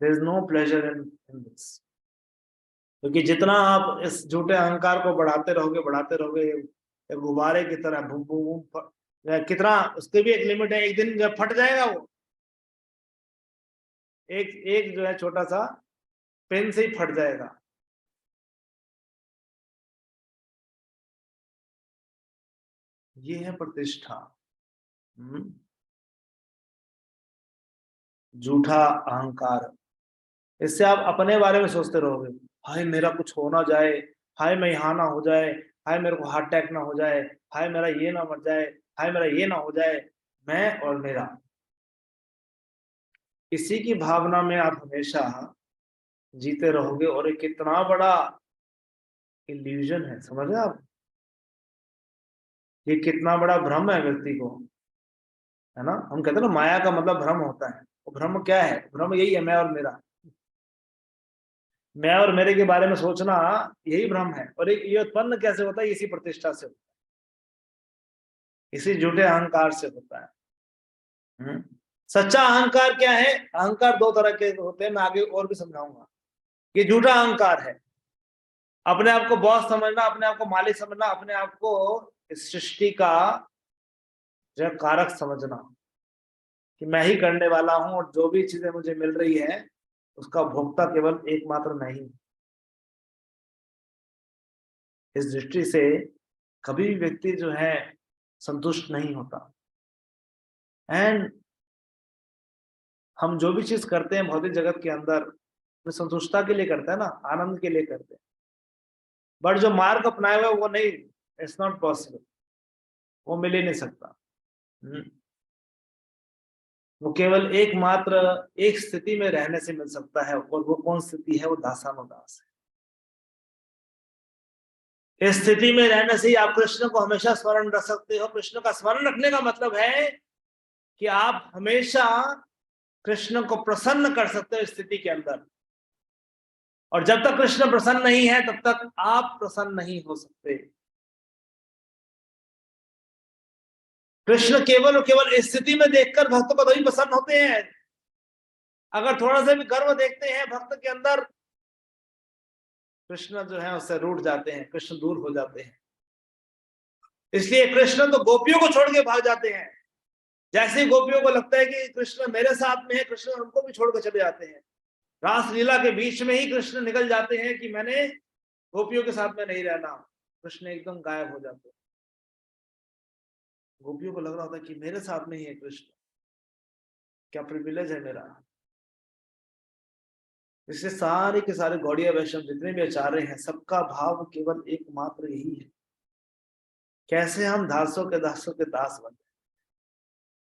There is no pleasure in this. क्योंकि जितना आप इस झूठे अहंकार को बढ़ाते रहोगे, एक गुब्बारे की तरह बूम बूम बूम, कितना, उसके भी एक लिमिट है। एक दिन जब फट जाएगा वो, एक एक जो है छोटा सा पेन से ही फट जाएगा। ये है प्रतिष्ठा। झूठा अहंकार। इससे आप अपने बारे में सोचते रहोगे, हाय मेरा कुछ हो ना जाए, हाय मैं यहाँ ना हो जाए, हाय मेरे को हार्ट अटैक ना हो जाए, हाय मेरा ये ना मर जाए, हाय मेरा ये ना हो जाए, मैं और मेरा। इसी की भावना में आप हमेशा जीते रहोगे, और ये कितना बड़ा इल्यूजन है, समझ रहे आप? ये कितना बड़ा भ्रम है व्यक्ति को, है ना? हम कहते हैं ना माया का मतलब भ्रम होता है। वो भ्रम क्या है? भ्रम यही है, मैं और मेरा। मैं और मेरे के बारे में सोचना यही भ्रम है। और ये उत्पन्न कैसे होता है? इसी प्रतिष्ठा से, इसी झूठे अहंकार से होता है। सच्चा अहंकार क्या है? अहंकार दो तरह के होते हैं, मैं आगे और भी समझाऊंगा। ये झूठा अहंकार है, अपने आप को बॉस समझना, अपने आप को मालिक समझना, अपने आप को इस सृष्टि का जो कारक समझना कि मैं ही करने वाला हूं, और जो भी चीजें मुझे मिल रही है उसका भोक्ता केवल एकमात्र मैं ही। इस दृष्टि से कभी भी व्यक्ति जो है संतुष्ट नहीं होता। एंड हम जो भी चीज करते हैं भौतिक जगत के अंदर, वो संतुष्टता के लिए करते हैं ना, आनंद के लिए करते हैं। बट जो मार्ग अपनाए हुए वो नहीं, इट्स नॉट पॉसिबल, वो मिल ही नहीं सकता। वो केवल एकमात्र एक स्थिति में रहने से मिल सकता है, और वो कौन स्थिति है? वो दासानुदास है। इस स्थिति में रहने से ही आप कृष्ण को हमेशा स्मरण रख सकते हो। कृष्ण का स्मरण रखने का मतलब है कि आप हमेशा कृष्ण को प्रसन्न कर सकते हो इस स्थिति के अंदर। और जब तक कृष्ण प्रसन्न नहीं है तब तक आप प्रसन्न नहीं हो सकते। कृष्ण केवल और केवल इस स्थिति में देखकर भक्त को तभी प्रसन्न होते हैं। अगर थोड़ा सा भी गर्व देखते हैं भक्त के अंदर, कृष्ण जो है उससे रूठ जाते हैं, कृष्ण दूर हो जाते हैं। इसलिए कृष्ण तो गोपियों को छोड़ के भाग जाते हैं। जैसे गोपियों को लगता है कि कृष्ण मेरे साथ में है, कृष्ण उनको भी छोड़कर चले जाते हैं। रासलीला के बीच में ही कृष्ण निकल जाते हैं कि मैंने गोपियों के साथ में नहीं रहना। कृष्ण एकदम गायब हो जाते हैं। गोपियों को लग रहा होता है कि मेरे साथ में ही है कृष्ण, क्या प्रिविलेज है मेरा। इससे सारे के सारे गौड़िया वैष्णव जितने भी आचार्य हैं, सबका भाव केवल एकमात्र यही है, कैसे हम दासों के दास बन जाए।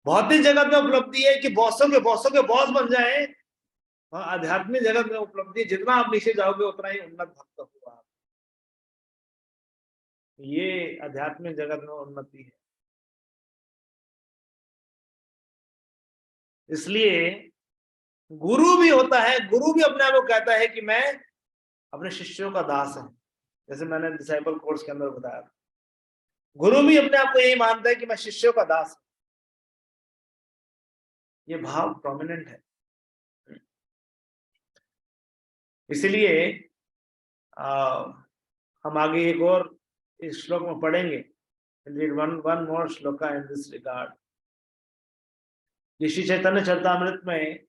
भौतिक जगत में उपलब्धि है कि बॉसों के बॉस बन जाए, और आध्यात्मिक जगत में उपलब्धि जितना आप नीचे जाओगे उतना ही उन्नत भक्त होगा आप। ये आध्यात्मिक जगत में उन्नति है। इसलिए गुरु भी होता है, गुरु भी अपने आप को कहता है कि मैं अपने शिष्यों का दास है। जैसे मैंने डिसाइपल कोर्स के अंदर बताया, गुरु भी अपने आप को यही मानता है कि मैं शिष्यों का दास हूं। ये भाव प्रोमिनेंट है। इसलिए हम आगे एक और इस श्लोक में पढ़ेंगे। Read one more shloka in this regard. Shri Chaitanya Charitamrita में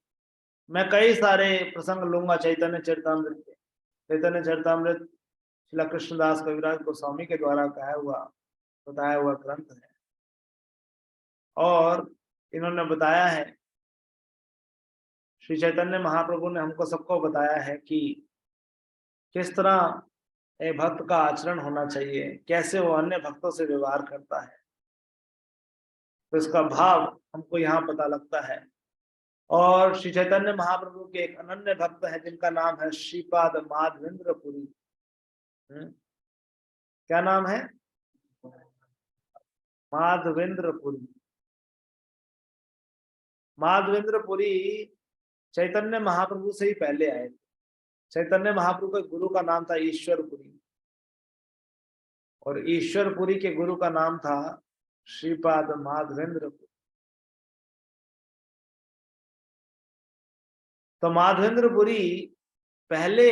मैं कई सारे प्रसंग लूंगा चैतन्य चरितामृत के। चैतन्य चरितामृत श्रील कृष्णदास कविराज गोस्वामी के द्वारा बताया हुआ ग्रंथ है, और इन्होंने बताया है, श्री चैतन्य महाप्रभु ने हमको सबको बताया है कि किस तरह एक भक्त का आचरण होना चाहिए, कैसे वो अन्य भक्तों से व्यवहार करता है। तो इसका भाव हमको यहाँ पता लगता है। और श्री चैतन्य महाप्रभु के एक अनन्य भक्त है जिनका नाम है श्रीपाद माधवेंद्र पुरी। क्या नाम है? माधवेंद्र पुरी। माधवेंद्र पुरी चैतन्य महाप्रभु से ही पहले आए थे। चैतन्य महाप्रभु के गुरु का नाम था ईश्वर पुरी, और ईश्वर पुरी के गुरु का नाम था श्रीपाद माधवेंद्र पुरी। तो माधवेंद्र पुरी पहले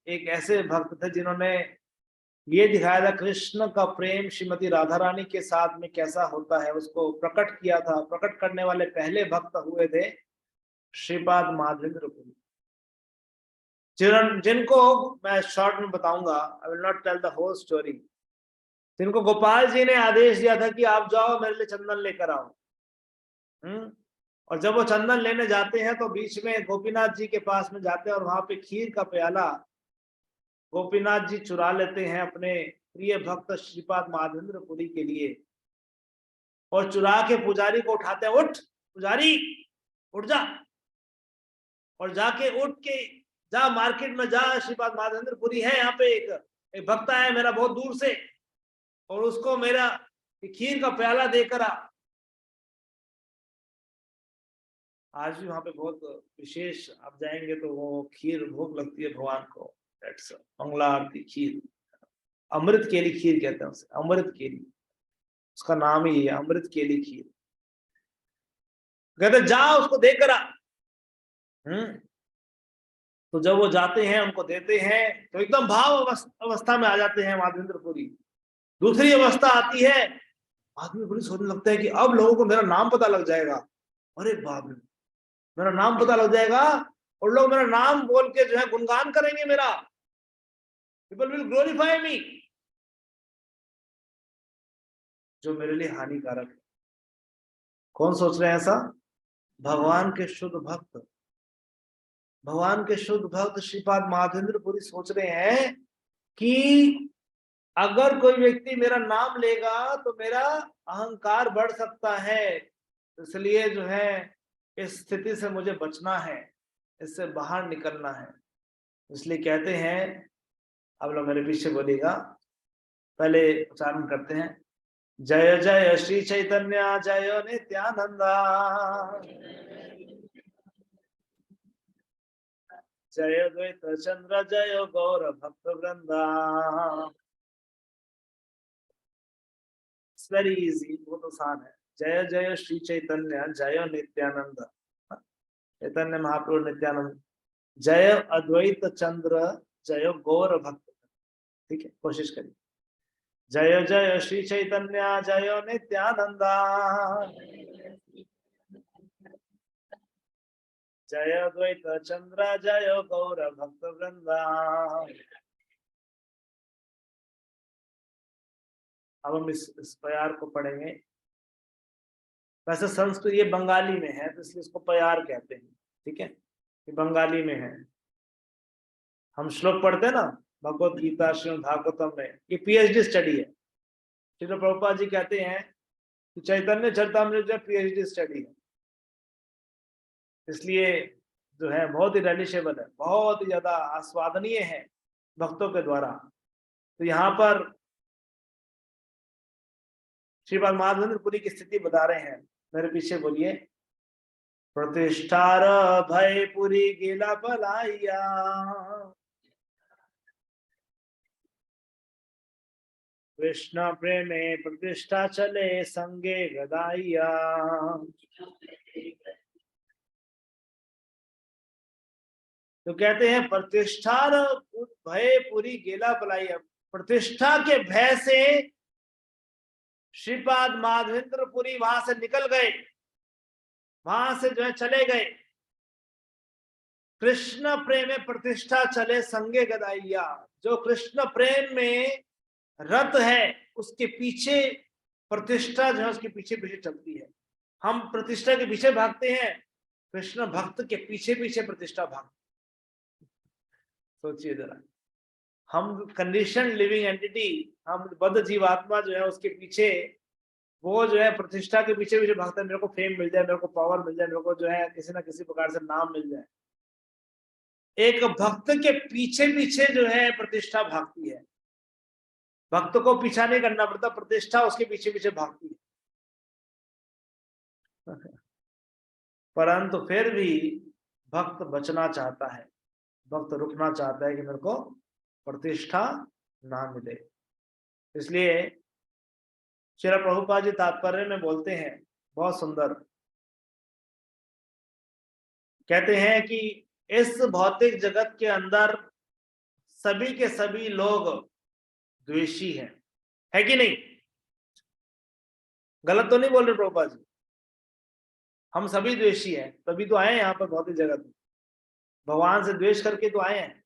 एक ऐसे भक्त थे जिन्होंने ये दिखाया था कृष्ण का प्रेम श्रीमती राधा रानी के साथ में कैसा होता है, उसको प्रकट किया था। प्रकट करने वाले पहले भक्त हुए थे श्रीपाद माधवेंद्र पुरी, जिनको मैं शॉर्ट में बताऊंगा, I will not tell the whole story. जिनको गोपाल जी ने आदेश दिया था कि आप जाओ मेरे लिए चंदन लेकर आओ। और जब वो चंदन लेने जाते हैं तो बीच में गोपीनाथ जी के पास में जाते हैं, और वहां पे खीर का प्याला गोपीनाथ जी चुरा लेते हैं अपने प्रिय भक्त श्रीपाद माधवेंद्र पुरी के लिए, और चुरा के पुजारी को उठाते हैं, उठ पुजारी उठ जा, और जाके उठ के जा मार्केट में जा, श्रीपाद माधवेंद्र पुरी है यहाँ पे, एक भक्त आया मेरा बहुत दूर से, और उसको मेरा खीर का प्याला देकर आ। आज भी वहां पे बहुत विशेष, आप जाएंगे तो वो खीर भोग लगती है भगवान को, मंगला आरती खीर, अमृत केली खीर कहते हैं उसे, अमृत केली उसका नाम ही है, अमृत केली खीर। कहते जा उसको देकर आ। तो जब वो जाते हैं उनको देते हैं तो एकदम भाव अवस्था में आ जाते हैं माधवेंद्र पुरी। दूसरी अवस्था आती है, आदमी पुरी सोचने लगता है कि अब लोगों को मेरा नाम पता लग जाएगा, अरे बाप रे मेरा नाम पता लग जाएगा और लोग मेरा नाम बोल के जो है गुणगान करेंगे मेरा, पीपल विल ग्लोरीफाई मी, जो मेरे लिए हानिकारक है। कौन सोच रहे हैं ऐसा? भगवान के शुद्ध भक्त, भगवान के शुद्ध भक्त श्रीपाद माधवेंद्र पुरी सोच रहे हैं कि अगर कोई व्यक्ति मेरा नाम लेगा तो मेरा अहंकार बढ़ सकता है, इसलिए जो है इस स्थिति से मुझे बचना है, इससे बाहर निकलना है। इसलिए कहते हैं, अब लोग मेरे पीछे बोलिएगा, पहले उच्चारण करते हैं, जय जय श्री चैतन्य जय नित्यानंदा, जय द्वैत चंद्र जय गौर भक्त वृंदा। वेरी इजी, बहुत आसान है। जय जय श्री चैतन्य जय नित्यानंद, चैतन्य महाप्रभु नित्यानंद, जय अद्वैत चंद्र जय गौर भक्त। ठीक है, कोशिश करिए। जय जय श्री चैतन्य जय नित्यानंदा, जय अद्वैत चंद्र जय गौर भक्त वृंदा। अब हम इस प्यार को पढ़ेंगे। वैसे संस्कृत ये बंगाली में है तो इसलिए इसको प्यार कहते हैं, ठीक है, ये बंगाली में है। हम श्लोक पढ़ते हैं ना भगवत गीता श्रीमद् भागवतम में, ये पीएचडी स्टडी है। श्री प्रभुपाद जी कहते हैं कि चैतन्य चरितामृत जो पीएचडी स्टडी है, इसलिए जो है बहुत ही रिलेशेबल है, बहुत ही ज्यादा आस्वादनीय है भक्तों के द्वारा। तो यहाँ पर श्रीपाद माधवेंद्र पुरी की स्थिति बता रहे हैं, मेरे पीछे बोलिए। प्रतिष्ठार भय पुरी गेला पलाइया, कृष्ण प्रेमे प्रतिष्ठा चले संगे गदाइया। तो कहते हैं प्रतिष्ठार भय पुरी गेला पलाइया, प्रतिष्ठा के भय से श्रीपाद माधवेंद्र पुरी वहां से निकल गए, वहां से जो है चले गए। कृष्ण प्रेम में प्रतिष्ठा चले संगे गदाइया, जो कृष्ण प्रेम में रत है उसके पीछे प्रतिष्ठा जो है उसके पीछे पीछे चलती है। हम प्रतिष्ठा के पीछे भागते हैं, कृष्ण भक्त के पीछे पीछे प्रतिष्ठा भागते। सोचिए जरा, हम कंडीशन लिविंग एंटिटी, हम बद्ध जीवात्मा जो है उसके पीछे, वो जो है प्रतिष्ठा के पीछे पीछे भागता है, मेरे को फेम मिल जाए, मेरे को पावर मिल जाए, मेरे को जो है किसी ना किसी प्रकार से नाम मिल जाए। एक भक्त के पीछे पीछे जो है प्रतिष्ठा भागती है, भक्त को पीछा नहीं करना पड़ता, प्रतिष्ठा उसके पीछे पीछे भागती है। परंतु फिर भी भक्त बचना चाहता है, भक्त रुकना चाहता है कि मेरे को प्रतिष्ठा ना मिले। इसलिए श्रील प्रभुपाद जी तात्पर्य में बोलते हैं, बहुत सुंदर, कहते हैं कि इस भौतिक जगत के अंदर सभी के सभी लोग द्वेषी हैं, है कि नहीं? गलत तो नहीं बोल रहे प्रभुपाद जी? हम सभी द्वेषी हैं, तभी तो आए यहाँ पर भौतिक जगत में, भगवान से द्वेष करके तो आए हैं।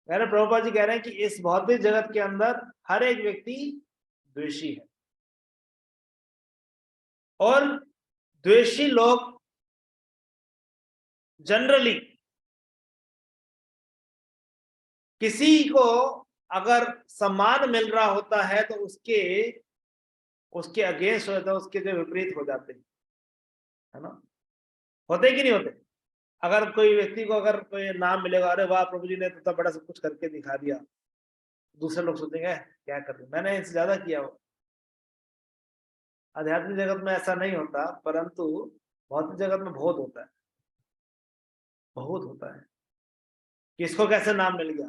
मेरे प्रभुपाद जी कह रहे हैं कि इस भौतिक जगत के अंदर हर एक व्यक्ति द्वेषी है, और द्वेषी लोग जनरली किसी को अगर सम्मान मिल रहा होता है तो उसके अगेंस्ट होता है, उसके जो विपरीत हो जाते हैं, है ना? होते कि नहीं होते? अगर कोई व्यक्ति को अगर कोई नाम मिलेगा, अरे वाह प्रभु जी ने तो बड़ा सब कुछ करके दिखा दिया, दूसरे लोग सोचेंगे क्या कर रहे, मैंने इससे ज्यादा किया हो। आध्यात्मिक जगत में ऐसा नहीं होता, परंतु भौतिक जगत में बहुत होता है, बहुत होता है। किसको कैसे नाम मिल गया,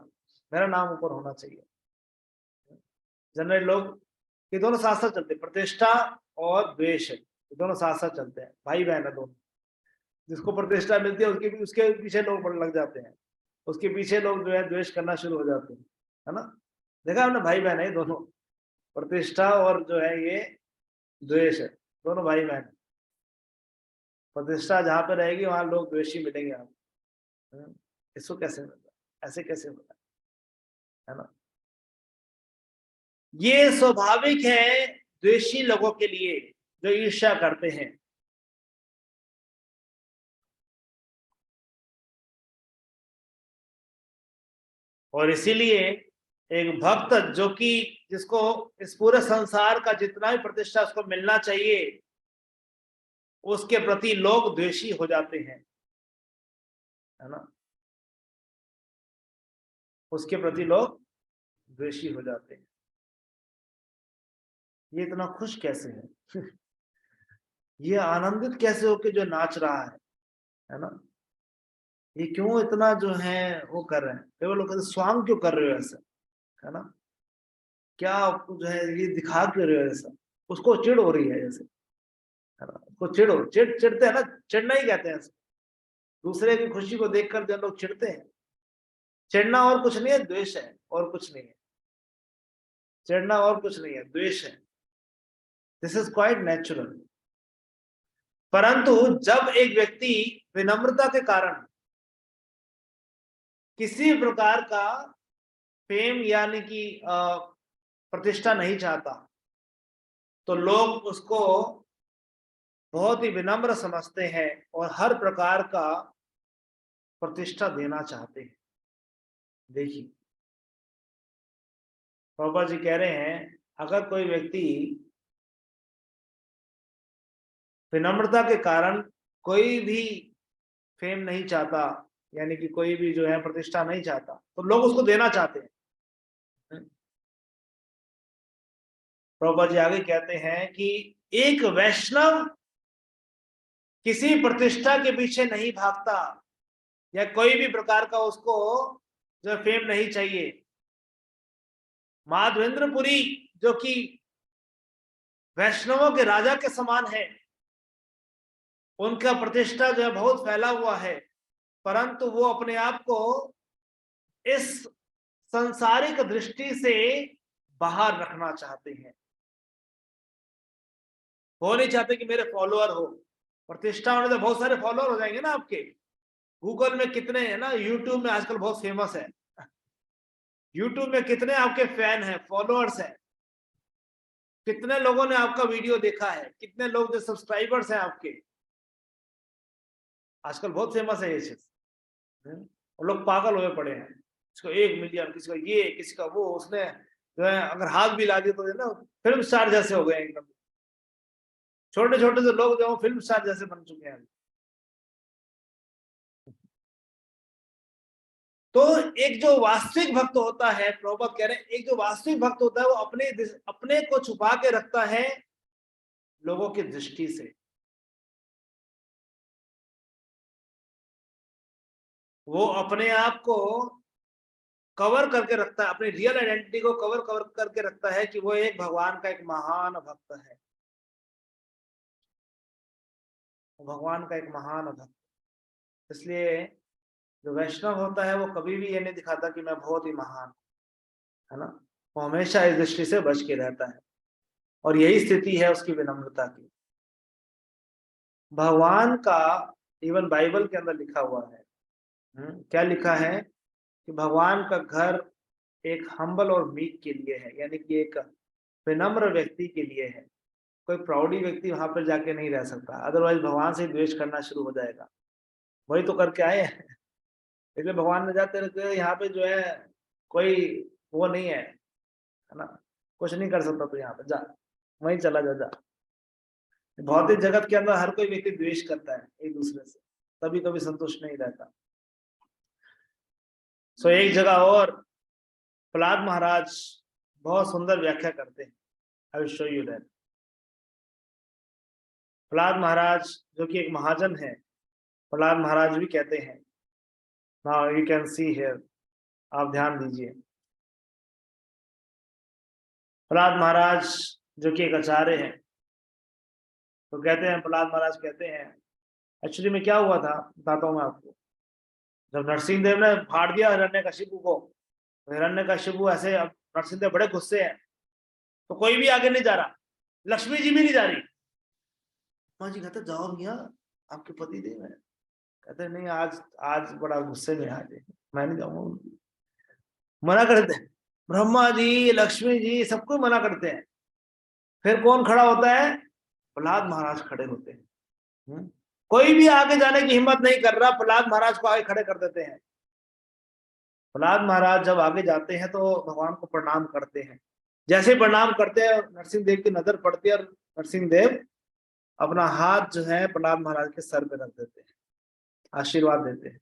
मेरा नाम ऊपर होना चाहिए। जनरली लोग ये दोनों साथ साथ चलते हैं, प्रतिष्ठा और द्वेष, ये दोनों साथ साथ चलते हैं, भाई बहन है दोनों। जिसको प्रतिष्ठा मिलती है उसके पीछे लोग लग जाते हैं, उसके पीछे लोग जो है द्वेष करना शुरू हो जाते हैं, है ना? देखा हमने, भाई बहन है दोनों, प्रतिष्ठा और जो है ये द्वेष है, दोनों भाई बहन है। प्रतिष्ठा जहां पे रहेगी वहां लोग द्वेषी मिलेंगे आपको। इसको कैसे मिलता, ऐसे कैसे होता है ना? ये स्वाभाविक है द्वेषी लोगों के लिए जो ईर्ष्या करते हैं। और इसीलिए एक भक्त जो कि जिसको इस पूरे संसार का जितना भी प्रतिष्ठा उसको मिलना चाहिए, उसके प्रति लोग द्वेषी हो जाते हैं, है ना? उसके प्रति लोग द्वेषी हो जाते हैं। ये इतना खुश कैसे है? ये आनंदित कैसे होके जो नाच रहा है ना? ये क्यों इतना जो है वो कर रहे हैं? केवल लोग कहते स्वांग क्यों कर रहे हो ऐसा, है ना? क्या आपको जो है ये दिखा क्यों रहे हो ऐसा? उसको चिढ़ हो रही है जैसे, है ना? उसको चिढ़ते हैं ना, चिढ़ना ही कहते हैं। दूसरे की खुशी को देखकर जो लोग चिढ़ते हैं, चिढ़ना और कुछ नहीं है, द्वेष है, और कुछ नहीं है। चिढ़ना और कुछ नहीं है, द्वेष है। This is quite natural. परंतु जब एक व्यक्ति विनम्रता के कारण किसी प्रकार का फेम यानी कि प्रतिष्ठा नहीं चाहता, तो लोग उसको बहुत ही विनम्र समझते हैं और हर प्रकार का प्रतिष्ठा देना चाहते हैं। देखिए बाबा जी कह रहे हैं, अगर कोई व्यक्ति विनम्रता के कारण कोई भी फेम नहीं चाहता, यानी कि कोई भी जो है प्रतिष्ठा नहीं चाहता, तो लोग उसको देना चाहते हैं। प्रभुपा जी आगे कहते हैं कि एक वैष्णव किसी प्रतिष्ठा के पीछे नहीं भागता, या कोई भी प्रकार का उसको जो फेम नहीं चाहिए। माधवेंद्रपुरी जो कि वैष्णवों के राजा के समान है, उनका प्रतिष्ठा जो है बहुत फैला हुआ है, परंतु वो अपने आप को इस सांसारिक दृष्टि से बाहर रखना चाहते हैं। वो नहीं चाहते कि मेरे फॉलोअर हो। प्रतिष्ठा होने से बहुत सारे फॉलोअर हो जाएंगे ना आपके। गूगल में कितने है ना, यूट्यूब में आजकल बहुत फेमस है, यूट्यूब में कितने आपके फैन हैं, फॉलोअर्स हैं, कितने लोगों ने आपका वीडियो देखा है, कितने लोग जो सब्सक्राइबर्स हैं आपके। आजकल बहुत फेमस है ये चीज, और लोग पागल हुए पड़े हैं। किसी को 1 मिलियन, किसी को ये, किसी का वो, उसने जो है अगर हाथ भी ला दिया तो ना फिल्म स्टार जैसे हो गए एकदम। छोटे छोटे से लोग जो फिल्म स्टार जैसे बन चुके हैं। तो एक जो वास्तविक भक्त होता है, प्रभुपाद कह रहे हैं, एक जो वास्तविक भक्त होता है वो अपने को छुपा के रखता है लोगों की दृष्टि से। वो अपने आप को कवर करके रखता है, अपनी रियल आइडेंटिटी को कवर करके रखता है कि वो एक भगवान का एक महान भक्त है, भगवान का एक महान भक्त। इसलिए जो वैष्णव होता है वो कभी भी ये नहीं दिखाता कि मैं बहुत ही महान, है ना? वो हमेशा इस दृष्टि से बच के रहता है, और यही स्थिति है उसकी विनम्रता की। भगवान का इवन बाइबल के अंदर लिखा हुआ है, क्या लिखा है कि भगवान का घर एक हम्बल और मीक के लिए है, यानी कि एक विनम्र व्यक्ति के लिए है। कोई प्राउडी व्यक्ति वहां पर जाके नहीं रह सकता, अदरवाइज भगवान से द्वेष करना शुरू हो जाएगा। वही तो करके आए हैं। इसलिए भगवान ने जाते रहते यहाँ पे जो है कोई वो नहीं है ना, कुछ नहीं कर सकता, तो यहाँ पे जा, वहीं चला जा जा। भौतिक जगत के अंदर हर कोई व्यक्ति द्वेष करता है एक दूसरे से, तभी कभी संतुष्ट नहीं रहता। सो एक जगह और प्रहलाद महाराज बहुत सुंदर व्याख्या करते हैं, I will show you that. Prahlad Maharaj जो कि एक महाजन है, प्रहलाद महाराज भी कहते हैं, now you can see here, आप ध्यान दीजिए। प्रहलाद महाराज जो कि एक आचार्य हैं, तो कहते हैं, प्रहलाद महाराज कहते हैं, एक्चुअली में क्या हुआ था बताता हूँ मैं आपको। जब नरसिंहदेव ने फाड़ दिया हिरण्यकशिपु को, तो हिरण्यकशिपु ऐसे, अब नरसिंहदेव बड़े गुस्से हैं, तो कोई भी आगे नहीं जा रहा, लक्ष्मी जी भी नहीं जा रही। माँ जी कहते जाओ भैया, आपके पति देव है। कहते नहीं, आज आज बड़ा गुस्से में आज मैं नहीं जाऊंगा। मना करते हैं, ब्रह्मा जी लक्ष्मी जी सबको मना करते हैं। फिर कौन खड़ा होता है? प्रहलाद महाराज खड़े होते हैं। कोई भी आगे जाने की हिम्मत नहीं कर रहा, प्रहलाद महाराज को आगे खड़े कर देते हैं। प्रहलाद महाराज जब आगे जाते हैं तो भगवान को प्रणाम करते हैं। जैसे प्रणाम करते हैं, नरसिंह देव की नजर पड़ती है और नरसिंह देव अपना हाथ जो है प्रहलाद महाराज के सर पे रख देते हैं, आशीर्वाद देते हैं।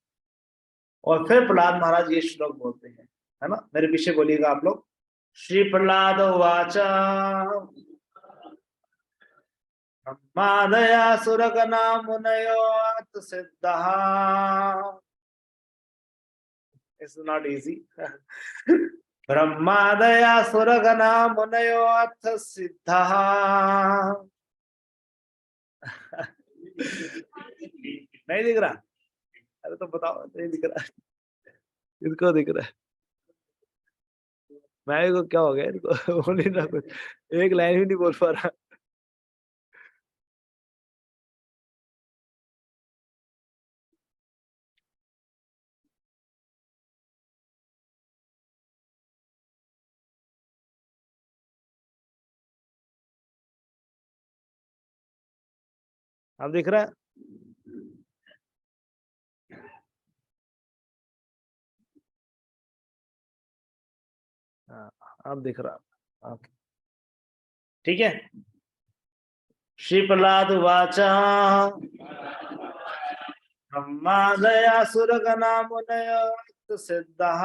और फिर प्रहलाद महाराज ये श्लोक बोलते हैं, है ना, मेरे पीछे बोलिएगा आप लोग। श्री प्रहलाद वाचा ब्रह्मादया सुरगना मुनयो अथ सिद्धः। It's not easy. ब्रह्मादया सुरगना मुनयो अथ सिद्धः। नहीं दिख रहा? अरे तो बताओ, नहीं दिख रहा? इनको दिख रहा है? मैं को क्या हो गया, इनको बोल नहीं रहा कुछ, एक लाइन भी नहीं बोल पा रहा। अब दिख रहा है? हाँ, अब दिख रहा। ओके, ठीक है। श्री प्रहलाद वाचा ब्रह्मादया सुरगना मुनयो अथ सिद्धः।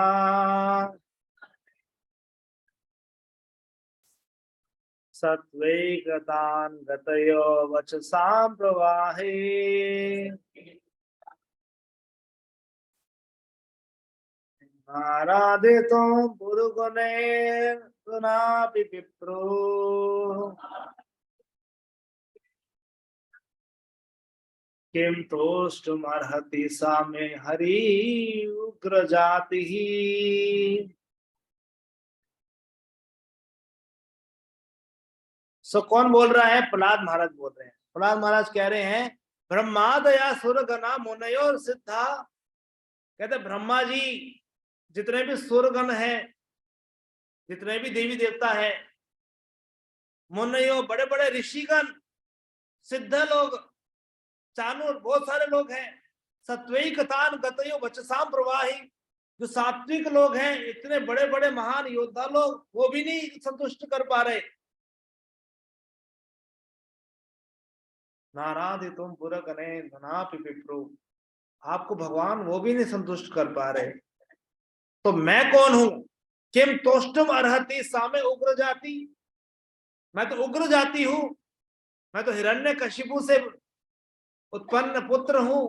सत्वैकतान् गतयो वचसां प्रवाहे। आराधितुं पुरुगुणैर्गुणापि विप्रो। किं तोष्टुमर्हति सा मे हरि उग्र जातिः। सो कौन बोल रहा है? प्रहलाद महाराज बोल रहे हैं। प्रहलाद महाराज कह रहे हैं, ब्रह्मादया सुरगना मुनयो सिद्धा। कहते ब्रह्मा जी, जितने भी सुरगण है, जितने भी देवी देवता है, मुनयो बड़े बड़े ऋषिगण, सिद्ध लोग, चाणूर, बहुत सारे लोग हैं। सत्वैकतान गतयो वचसां प्रवाही, जो सात्विक लोग हैं, इतने बड़े बड़े महान योद्धा लोग, वो भी नहीं संतुष्ट कर पा रहे। नाराधितुम पुरगणे धनापि विप्रो, आपको भगवान वो भी नहीं संतुष्ट कर पा रहे, तो मैं कौन हूं? किम तोष्टुम अर्हति सामे उग्र जाति, मैं तो उग्र जाति हूं, मैं तो हिरण्यकशिपु से उत्पन्न पुत्र हूं,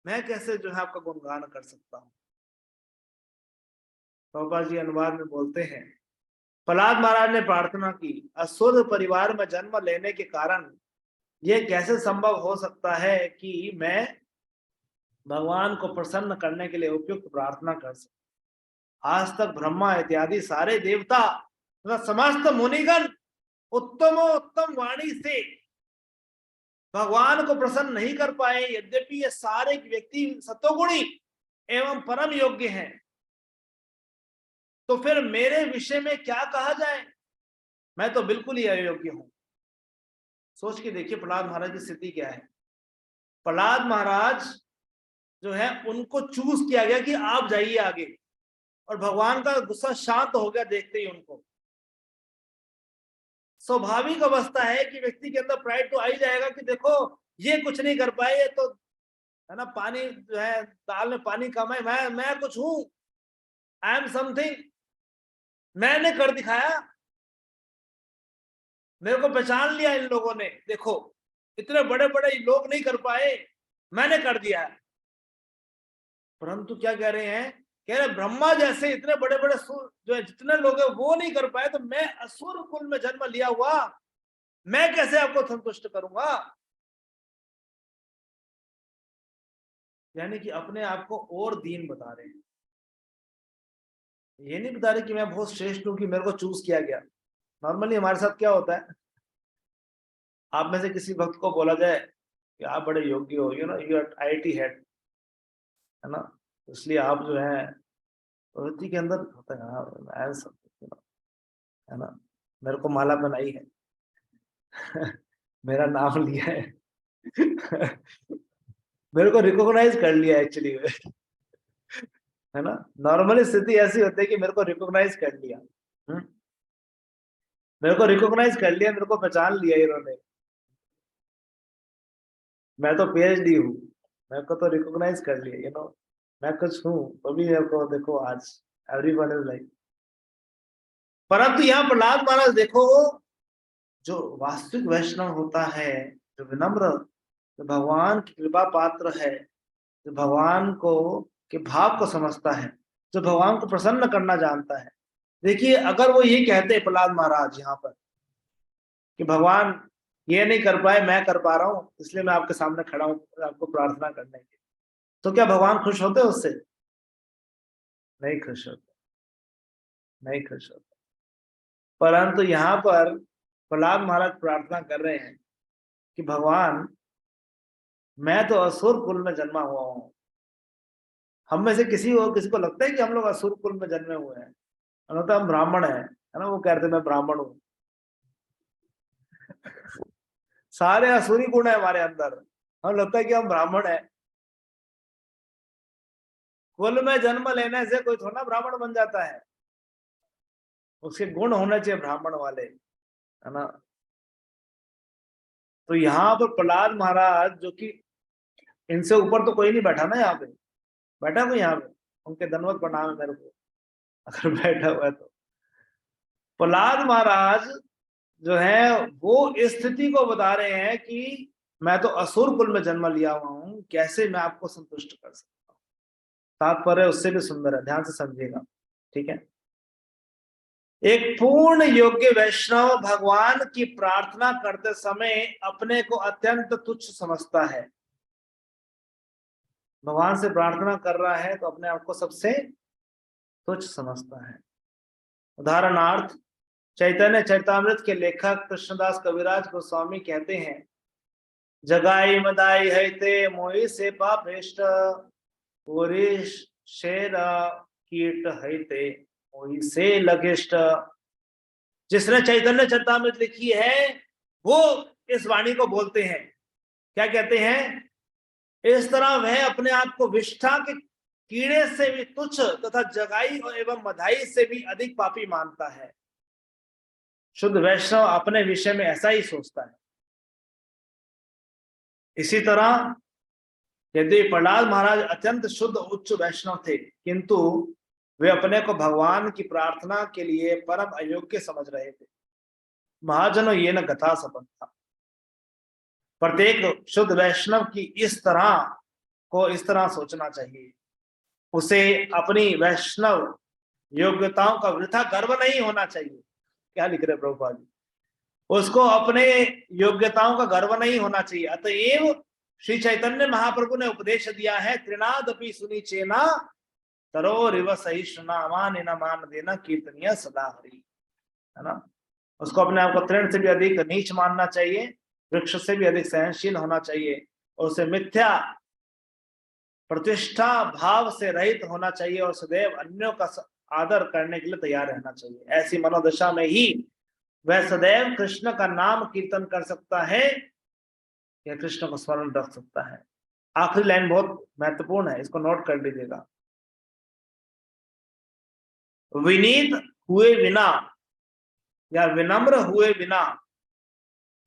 मैं कैसे जो है आपका गुणगान कर सकता हूं? प्रभुपाद जी अनुवाद में बोलते हैं, प्रहलाद महाराज ने प्रार्थना की, असुर परिवार में जन्म लेने के कारण यह कैसे संभव हो सकता है कि मैं भगवान को प्रसन्न करने के लिए उपयुक्त प्रार्थना कर सकूं। आज तक ब्रह्मा इत्यादि सारे देवता तथा समस्त मुनिगण उत्तम वाणी से भगवान को प्रसन्न नहीं कर पाए, यद्यपि ये सारे व्यक्ति सत्वगुणी एवं परम योग्य हैं। तो फिर मेरे विषय में क्या कहा जाए? मैं तो बिल्कुल ही अयोग्य हूं। सोच के देखिए प्रहलाद महाराज की स्थिति क्या है। प्रहलाद महाराज जो है, उनको चूज किया गया कि आप जाइए आगे, और भगवान का गुस्सा शांत हो गया देखते ही उनको। स्वाभाविक अवस्था है कि व्यक्ति के अंदर प्राइड तो आ ही जाएगा कि देखो ये कुछ नहीं कर पाए, ये तो है ना, पानी जो है दाल में पानी कम है, मैं कुछ हूं, आई एम समथिंग, मैंने कर दिखाया, मेरे को पहचान लिया इन लोगों ने, देखो इतने बड़े बड़े लोग नहीं कर पाए, मैंने कर दिया है। परंतु क्या कह रहे हैं, कह रहे ब्रह्मा जैसे इतने बड़े बड़े जो है जितने लोग हैं वो नहीं कर पाए, तो मैं असुर कुल में जन्म लिया हुआ, मैं कैसे आपको संतुष्ट करूंगा। यानी कि अपने आप को और दीन बता रहे हैं, ये नहीं बता रहे कि मैं बहुत श्रेष्ठ हूं कि मेरे को चूज किया गया। नॉर्मली हमारे साथ क्या होता है, आप में से किसी भक्त को बोला जाए कि आप बड़े योग्य हो, you know you are IIT head, है ना, इसलिए आप जो है प्रवृत्ति के अंदर होता है, हाँ, है ना, मेरे को माला बनाई है मेरा नाम लिया है मेरे को रिकॉग्नाइज कर लिया एक्चुअली है ना। नॉर्मली स्थिति ऐसी होती है कि मेरे को रिकॉग्नाइज कर लिया, मेरे को रिकॉग्नाइज कर लिया, मेरे को पहचान लिया इन्होंने, मैं तो PhD हूँ, मेरे को तो रिकॉग्नाइज कर लिया, यू नो मैं कुछ हूँ, तो भी मेरे को देखो आज एवरीवन इज लाइक। परंतु यहाँ प्रहलाद महाराज देखो, जो वास्तविक वैष्णव होता है, जो विनम्र, जो भगवान की कृपा पात्र है, जो भगवान को के भाव को समझता है, जो भगवान को प्रसन्न करना जानता है। देखिए अगर वो ये कहते प्रहलाद महाराज यहाँ पर कि भगवान ये नहीं कर पाए, मैं कर पा रहा हूं, इसलिए मैं आपके सामने खड़ा हूं आपको प्रार्थना करने के, तो क्या भगवान खुश होते उससे? नहीं खुश होते, नहीं खुश होते। परंतु यहाँ पर प्रहलाद महाराज प्रार्थना कर रहे हैं कि भगवान मैं तो असुर कुल में जन्मा हुआ हूँ, हम में से किसी को लगता है कि हम लोग असुर कुल में जन्मे हुए हैं? तो हम ब्राह्मण है ना, वो कहते हैं मैं ब्राह्मण हूँ सारे असुरी गुण है हमारे अंदर, हम लगता है कि हम ब्राह्मण है। कुल में जन्म लेने से कोई थोड़ा ब्राह्मण बन जाता है, उसके गुण होने चाहिए ब्राह्मण वाले, है ना। तो यहाँ पर प्रहलाद महाराज, जो कि इनसे ऊपर तो कोई नहीं बैठा ना यहाँ पे, बैठा कोई यहाँ पे? उनके दंडवत प्रणाम है मेरे को अगर बैठा हुआ है तो। प्रहलाद महाराज जो है वो इस स्थिति को बता रहे हैं कि मैं तो असुर कुल में जन्म लिया हुआ हूं, कैसे मैं आपको संतुष्ट कर सकता हूँ। तात्पर्य उससे भी सुंदर है, ध्यान से समझिएगा, ठीक है। एक पूर्ण योग्य वैष्णव भगवान की प्रार्थना करते समय अपने को अत्यंत तुच्छ समझता है। भगवान से प्रार्थना कर रहा है तो अपने आप को सबसे तुच्छ समझता है। उदाहरणार्थ चैतन्य चरितामृत के लेखक कृष्णदास कविराज गोस्वामी कहते हैं, जगाई मदाई है ते मोई से पापेष्ट, पुरिश शेर कीट है ते मोई से लगिष्ट। जिसने चैतन्य चरितामृत लिखी है वो इस वाणी को बोलते हैं, क्या कहते हैं, इस तरह वह अपने आप को विष्ठा के कीड़े से भी तुच्छ तथा जगाई और एवं मधाई से भी अधिक पापी मानता है। शुद्ध वैष्णव अपने विषय में ऐसा ही सोचता है। इसी तरह यदि प्रहलाद महाराज अत्यंत शुद्ध उच्च वैष्णव थे, किंतु वे अपने को भगवान की प्रार्थना के लिए परम अयोग्य समझ रहे थे। महाजनों ये न गथा सपन था। प्रत्येक शुद्ध वैष्णव की इस तरह सोचना चाहिए। उसे अपनी वैष्णव योग्यताओं का वृथा गर्व नहीं होना चाहिए। क्या लिख रहे प्रभुपाद जी? उसको अपने योग्यताओं का गर्व नहीं होना चाहिए। अतएव श्री चैतन्य महाप्रभु ने उपदेश दिया है, त्रिनादपि सुनी चेना तरो रिव सहिष्णुना मान देना कीर्तनिया सदा हरि, है ना। उसको अपने आप को तृण से भी अधिक नीच मानना चाहिए, वृक्ष से भी अधिक सहनशील होना चाहिए, और उसे मिथ्या प्रतिष्ठा भाव से रहित होना चाहिए, और सदैव अन्यों का आदर करने के लिए तैयार रहना चाहिए। ऐसी मनोदशा में ही वह सदैव कृष्ण का नाम कीर्तन कर सकता है या कृष्ण को स्मरण रख सकता है। आखिरी लाइन बहुत महत्वपूर्ण है, इसको नोट कर लीजिएगा। विनीत हुए बिना या विनम्र हुए बिना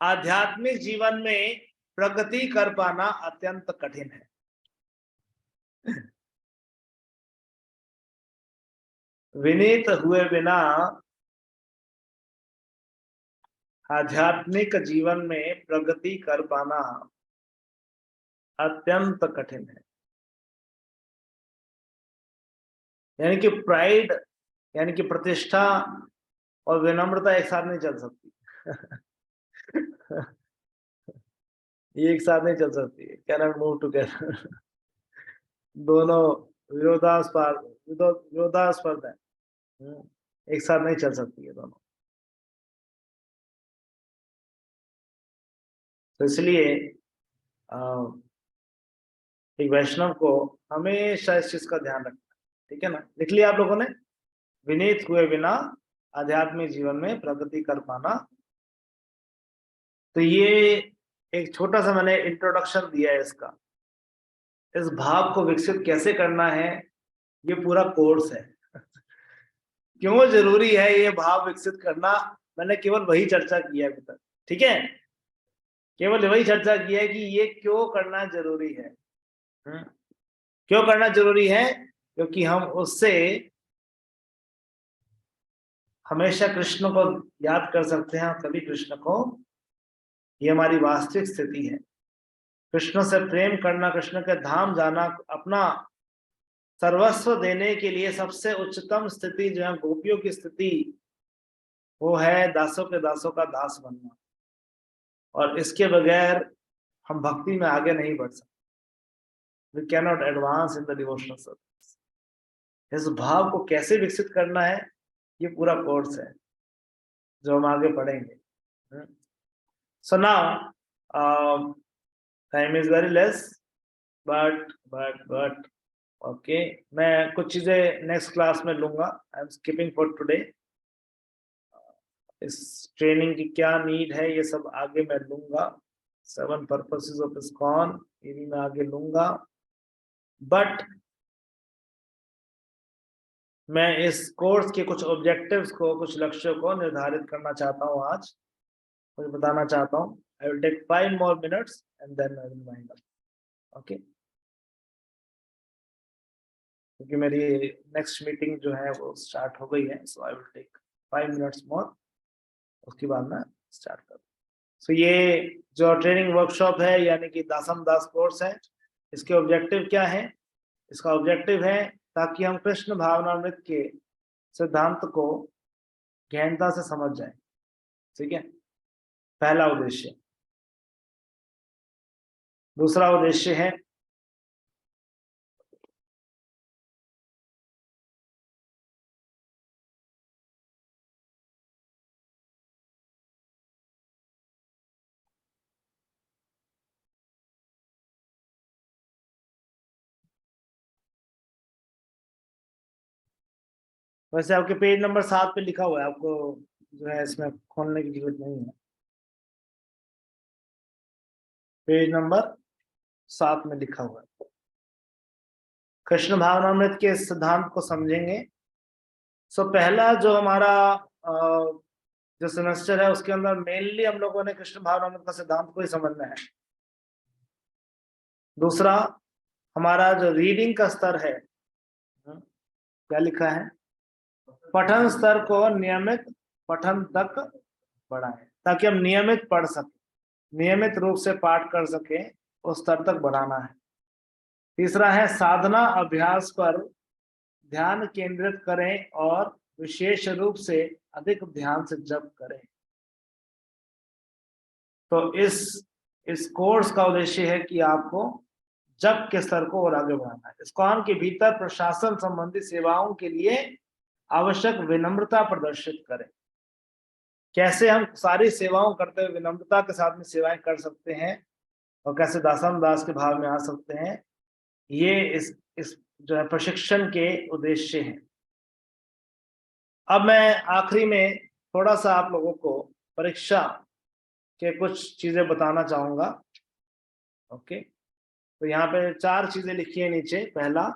आध्यात्मिक जीवन में प्रगति कर पाना अत्यंत कठिन है। विनीत हुए बिना आध्यात्मिक जीवन में प्रगति कर पाना अत्यंत कठिन है। यानी कि प्राइड यानी कि प्रतिष्ठा और विनम्रता एक साथ नहीं चल सकती। ये एक साथ नहीं चल सकती, कैनॉट मूव टुगेदर। दोनों विरोधास्पद है, एक साथ नहीं चल सकती है दोनों। तो इसलिए एक वैष्णव को हमेशा इस चीज का ध्यान रखना है, ठीक है ना। लिख लिया आप लोगों ने, विनीत हुए बिना आध्यात्मिक जीवन में प्रगति कर पाना। तो ये एक छोटा सा मैंने इंट्रोडक्शन दिया है इसका। इस भाव को विकसित कैसे करना है ये पूरा कोर्स है। क्यों जरूरी है ये भाव विकसित करना, मैंने केवल वही चर्चा की है अभी तक, ठीक है। केवल वही चर्चा की है कि ये क्यों करना जरूरी है। क्यों करना जरूरी है? क्योंकि हम उससे हमेशा कृष्ण को याद कर सकते हैं, और कभी कृष्ण को, ये हमारी वास्तविक स्थिति है। कृष्ण से प्रेम करना, कृष्ण के धाम जाना, अपना सर्वस्व देने के लिए सबसे उच्चतम स्थिति जो है गोपियों की स्थिति, वो है दासों के दासों का दास बनना। और इसके बगैर हम भक्ति में आगे नहीं बढ़ सकते। We can not advance in the devotional service. इस भाव को कैसे विकसित करना है ये पूरा कोर्स है जो हम आगे पढ़ेंगे। So now time is very less, but okay, मैं कुछ चीजें नेक्स्ट क्लास में लूंगा। I am skipping for today. इस ट्रेनिंग की क्या नीड है ये सब आगे मैं लूंगा। 7 पर्पसेस ऑफ इस्कॉन ये भी मैं आगे लूंगा। बट मैं इस कोर्स के कुछ ऑब्जेक्टिव्स को, कुछ लक्ष्यों को निर्धारित करना चाहता हूँ, आज कुछ बताना चाहता हूँ। I will take 5 more minutes and then I will wind up. Okay, क्योंकि मेरी नेक्स्ट मीटिंग जो है वो स्टार्ट हो गई है। So I will take 5 minutes more, उसके बाद मैं स्टार्ट करूँ। सो ये जो ट्रेनिंग वर्कशॉप है यानी कि दासम दास कोर्स है, इसके ऑब्जेक्टिव क्या है? इसका ऑब्जेक्टिव है ताकि हम कृष्ण भावनामृत के सिद्धांत को गहनता से समझ जाए, ठीक है, पहला उद्देश्य। दूसरा उद्देश्य है वैसे आपके पेज नंबर 7 पे लिखा हुआ है, आपको जो है इसमें खोलने की जरूरत नहीं है। पेज नंबर 7 में लिखा हुआ है। कृष्ण भावनामृत के सिद्धांत को समझेंगे। सो पहला जो हमारा जो सेमेस्टर है उसके अंदर मेनली हम लोगों ने कृष्ण भावनामृत का सिद्धांत को ही समझना है। दूसरा, हमारा जो रीडिंग का स्तर है, क्या लिखा है, पठन स्तर को नियमित पठन तक बढ़ाएं ताकि हम नियमित पढ़ सकें, नियमित रूप से पाठ कर सके, उस स्तर तक बढ़ाना है। तीसरा है साधना अभ्यास पर ध्यान केंद्रित करें और विशेष रूप से अधिक ध्यान से जप करें। तो इस कोर्स का उद्देश्य है कि आपको जप के स्तर को और आगे बढ़ाना है। इस्कॉन के भीतर प्रशासन संबंधी सेवाओं के लिए आवश्यक विनम्रता प्रदर्शित करें। कैसे हम सारी सेवाओं करते हुए विनम्रता के साथ में सेवाएं कर सकते हैं और कैसे दासम दास के भाव में आ सकते हैं, ये इस जो है प्रशिक्षण के उद्देश्य हैं। अब मैं आखिरी में थोड़ा सा आप लोगों को परीक्षा के कुछ चीजें बताना चाहूंगा। ओके, तो यहाँ पे 4 चीजें लिखी है नीचे। पहला,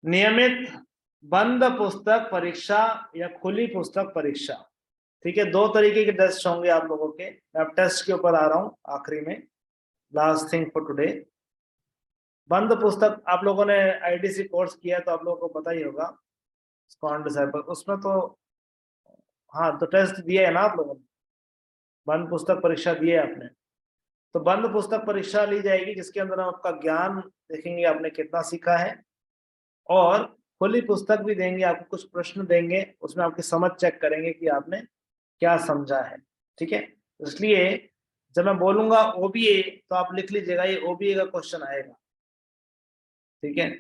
नियमित बंद पुस्तक परीक्षा या खुली पुस्तक परीक्षा। ठीक है, दो तरीके के टेस्ट होंगे आप लोगों के। मैं अब टेस्ट के ऊपर आ रहा हूं आखिरी में, लास्ट थिंग फॉर टुडे। बंद पुस्तक, आप लोगों ने आईडीसी कोर्स किया तो आप लोगों को पता ही होगा, स्कॉन डिसाइपल, उसमें तो हाँ तो टेस्ट दिया है ना आप लोगों ने, बंद पुस्तक परीक्षा दी है आपने। तो बंद पुस्तक परीक्षा ली जाएगी जिसके अंदर हम आपका ज्ञान देखेंगे आपने कितना सीखा है, और खुली पुस्तक भी देंगे आपको, कुछ प्रश्न देंगे उसमें आपकी समझ चेक करेंगे कि आपने क्या समझा है। ठीक है, इसलिए जब मैं बोलूंगा ओबीए तो आप लिख लीजिएगा ये ओबीए का क्वेश्चन आएगा। ठीक है,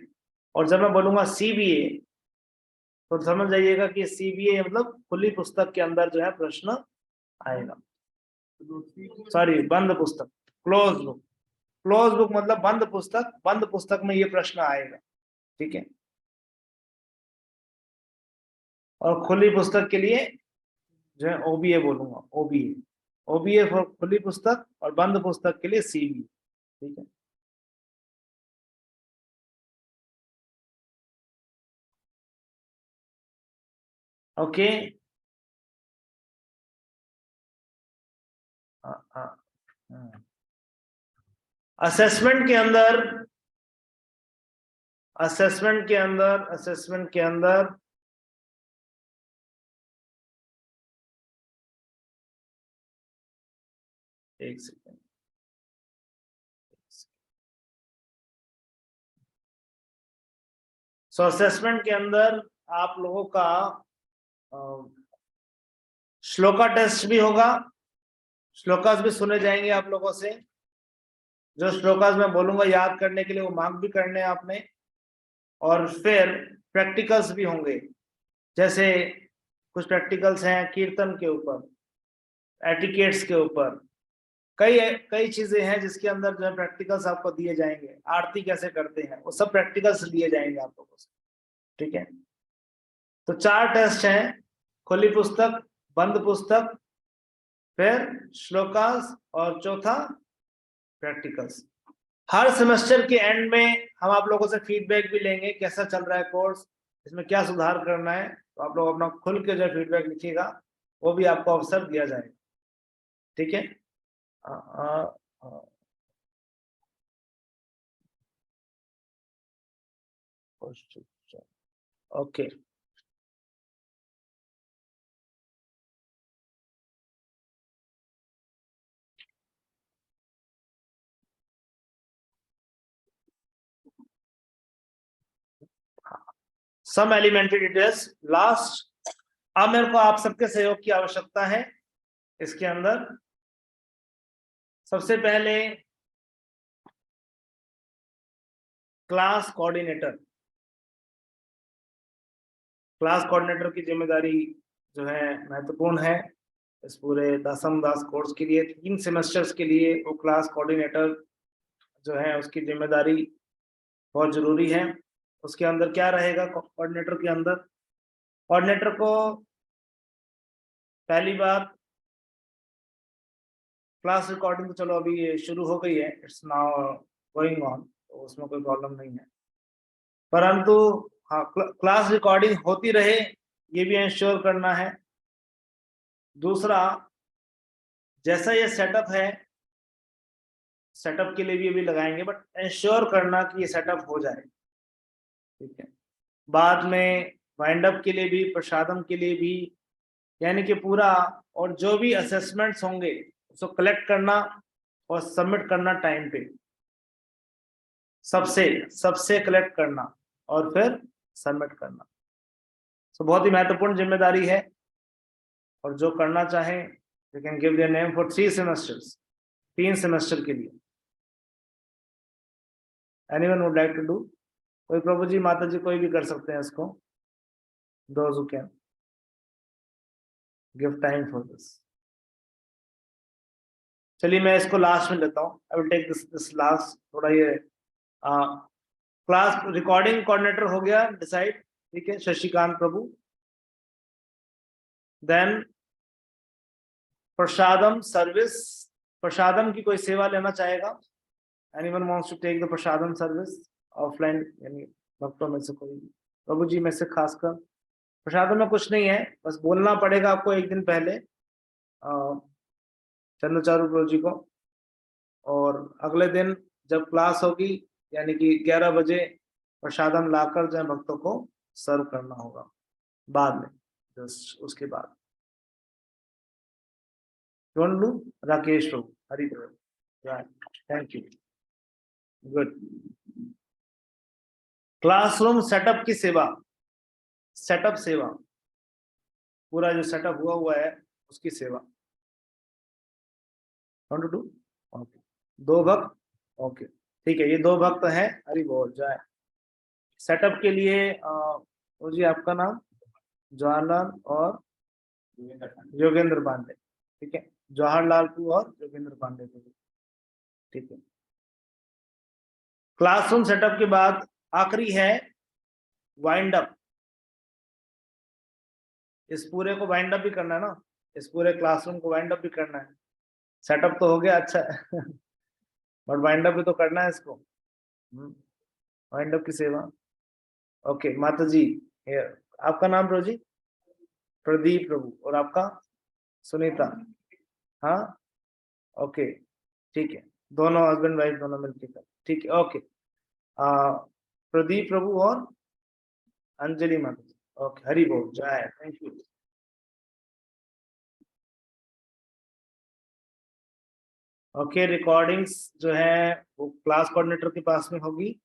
और जब मैं बोलूंगा सीबीए तो समझ जाइएगा कि सीबीए मतलब खुली पुस्तक के अंदर जो है प्रश्न आएगा। सॉरी, बंद पुस्तक, क्लोज बुक। क्लोज बुक मतलब बंद पुस्तक, बंद पुस्तक में ये प्रश्न आएगा। ठीक है, और खुली पुस्तक के लिए जो है ओबीए बोलूंगा, ओबीए। ओबीए फॉर खुली पुस्तक और बंद पुस्तक के लिए सीबी। ठीक है, ओके। असेसमेंट के अंदर, असेसमेंट के अंदर, असेसमेंट के अंदर एक सेकेंड, सो असेसमेंट के अंदर आप लोगों का श्लोका टेस्ट भी होगा, श्लोकास भी सुने जाएंगे आप लोगों से। जो श्लोकास मैं बोलूंगा याद करने के लिए वो मार्क भी करने हैं आपने, और फिर प्रैक्टिकल्स भी होंगे। जैसे कुछ प्रैक्टिकल्स हैं कीर्तन के ऊपर, एटिकेट्स के ऊपर, कई कई चीजें हैं जिसके अंदर जो है प्रैक्टिकल्स आपको दिए जाएंगे। आरती कैसे करते हैं वो सब प्रैक्टिकल्स लिए जाएंगे आप लोगों से। ठीक है, तो 4 टेस्ट हैं, खुली पुस्तक, बंद पुस्तक, फिर श्लोकास, और चौथा प्रैक्टिकल्स। हर सेमेस्टर के एंड में हम आप लोगों से फीडबैक भी लेंगे, कैसा चल रहा है कोर्स, इसमें क्या सुधार करना है। तो आप लोग अपना खुल के जो फीडबैक लिखिएगा वो भी आपको अवसर दिया जाएगा। ठीक है, ओके। सम एलिमेंट्री डिटेल्स लास्ट। अब मेरे को आप सबके सहयोग की आवश्यकता है इसके अंदर। सबसे पहले क्लास कोऑर्डिनेटर, क्लास कोऑर्डिनेटर की जिम्मेदारी जो है महत्वपूर्ण है इस पूरे दसम दास कोर्स के लिए। 3 सेमेस्टर्स के लिए वो क्लास कोऑर्डिनेटर जो है उसकी जिम्मेदारी बहुत जरूरी है। उसके अंदर क्या रहेगा, कोऑर्डिनेटर के अंदर, कोऑर्डिनेटर को पहली बात, क्लास रिकॉर्डिंग तो चलो अभी ये शुरू हो गई है, इट्स नाउ गोइंग ऑन, तो उसमें कोई प्रॉब्लम नहीं है, परंतु हाँ क्लास रिकॉर्डिंग होती रहे ये भी इंश्योर करना है। दूसरा, जैसा ये सेटअप है, सेटअप के लिए भी अभी लगाएंगे, बट इंश्योर करना कि ये सेटअप हो जाए। ठीक है, बाद में वाइंड अप के लिए भी, प्रसादम के लिए भी, यानी कि पूरा, और जो भी असेसमेंट्स होंगे उसको कलेक्ट करना और सबमिट करना टाइम पे, सबसे सबसे कलेक्ट करना और फिर सबमिट करना। तो बहुत ही महत्वपूर्ण जिम्मेदारी है, और जो करना चाहे you can give their name for 3 semesters, 3 semester के लिए। Anyone would like to do? कोई प्रभु जी, माता जी, कोई भी कर सकते हैं इसको, those who can give time for this. चलिए मैं इसको लास्ट में लेता हूँ, I will take this last. थोड़ा ये क्लास रिकॉर्डिंग कोऑर्डिनेटर हो गया डिसाइड, ठीक है, शशिकांत प्रभु। देन प्रसादम सर्विस, प्रसादम की कोई सेवा लेना चाहेगा? Anyone wants to take the prasadam service offline, यानी भक्तों में से कोई भी? प्रभु जी में से खासकर प्रसादों में कुछ नहीं है, बस बोलना पड़ेगा आपको एक दिन पहले चंद्रचारू प्रभु जी को, और अगले दिन जब क्लास होगी यानी कि 11 बजे प्रसादम लाकर जो है भक्तों को सर्व करना होगा बाद में, जस्ट उसके बाद। कौन लू? Rakesh Prabhu, Hari Prabhu, thank you, good. Classroom setup की सेवा, सेटअप सेवा, पूरा जो सेटअप हुआ है उसकी सेवा। ओके, दो भक्त, ओके ठीक है, ये दो भक्त हैं, हरि बोल जाए। सेटअप के लिए जी आपका नाम? जवाहरलाल और योगेंद्र पांडे, ठीक है, जवाहरलाल टू और योगेंद्र पांडे टू, ठीक है। क्लासरूम सेटअप के बाद आखिरी है वाइंड अप। इस पूरे को वाइंड अप भी करना है ना, इस पूरे क्लासरूम को वाइंड अप भी करना है। सेटअप तो हो गया अच्छा बट वाइंड अप भी तो करना है इसको, वाइंड अप की सेवा। ओके माता जी, आपका नाम प्रभु जी? प्रदीप प्रभु, और आपका? सुनीता, हाँ ओके ठीक है, दोनों हस्बैंड वाइफ दोनों मिलकर कर, ठीक है ओके। प्रदीप प्रभु और अंजलि माता जी, ओके हरि बोल जय, थैंक यू। ओके रिकॉर्डिंग्स जो है वो क्लास कोऑर्डिनेटर के पास में होगी,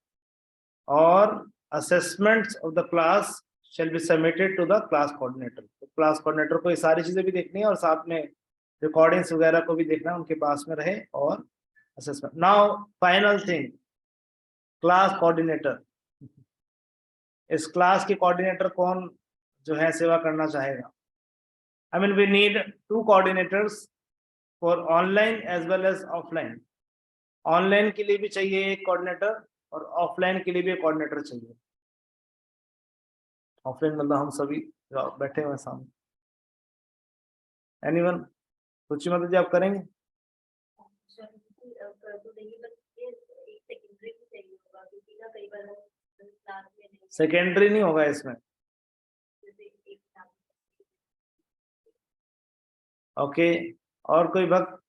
और assessments of the class shall be submitted to the class coordinator। तो क्लास कोऑर्डिनेटर को ये सारी चीजें भी देखनी है और साथ में रिकॉर्डिंग्स वगैरह को भी देखना, उनके पास में रहे, और assessment. Now final thing, class coordinator. इस क्लास के कोऑर्डिनेटर कौन जो है सेवा करना चाहेगा? I mean we need 2 coordinators for online as well as offline. Online के लिए भी चाहिए एक कोऑर्डिनेटर, और ऑफलाइन के लिए भी एक कोऑर्डिनेटर चाहिए। ऑफलाइन मतलब हम सभी जो बैठे हुए सामने। एनीवन? रुचि माता जी आप करेंगे? सेकेंडरी नहीं होगा इसमें, ओके और कोई भक्त?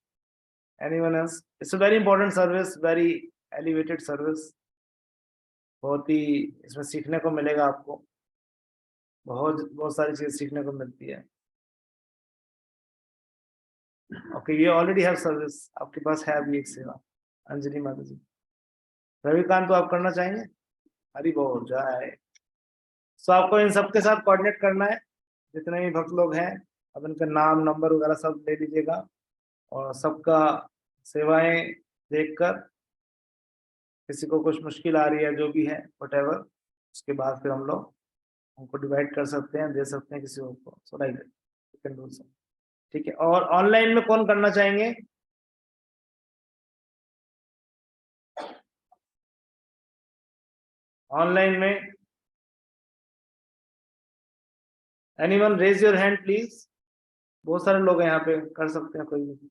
Anyone else? It's a very important service, very elevated service, बहुत ही इसमें सीखने को मिलेगा आपको, बहुत बहुत सारी चीज सीखने को मिलती है। ओके ये ऑलरेडी हैव सर्विस, आपके पास है अभी एक सेवा, अंजलि माता जी। रविकांत तो आप करना चाहेंगे? हरि बोल जय। सो आपको इन सबके साथ कोऑर्डिनेट करना है, जितने भी भक्त लोग हैं, अब इनका नाम नंबर वगैरह सब ले लीजिएगा, और सबका सेवाएं देखकर किसी को कुछ मुश्किल आ रही है जो भी है व्हाटएवर, उसके बाद फिर हम लोग उनको डिवाइड कर सकते हैं, दे सकते हैं किसी और को, सो लाइक दैट, ठीक है। और ऑनलाइन में कौन करना चाहेंगे? ऑनलाइन में anyone raise your hand please. बहुत सारे लोग हैं यहाँ पे, कर सकते हैं कोई भी।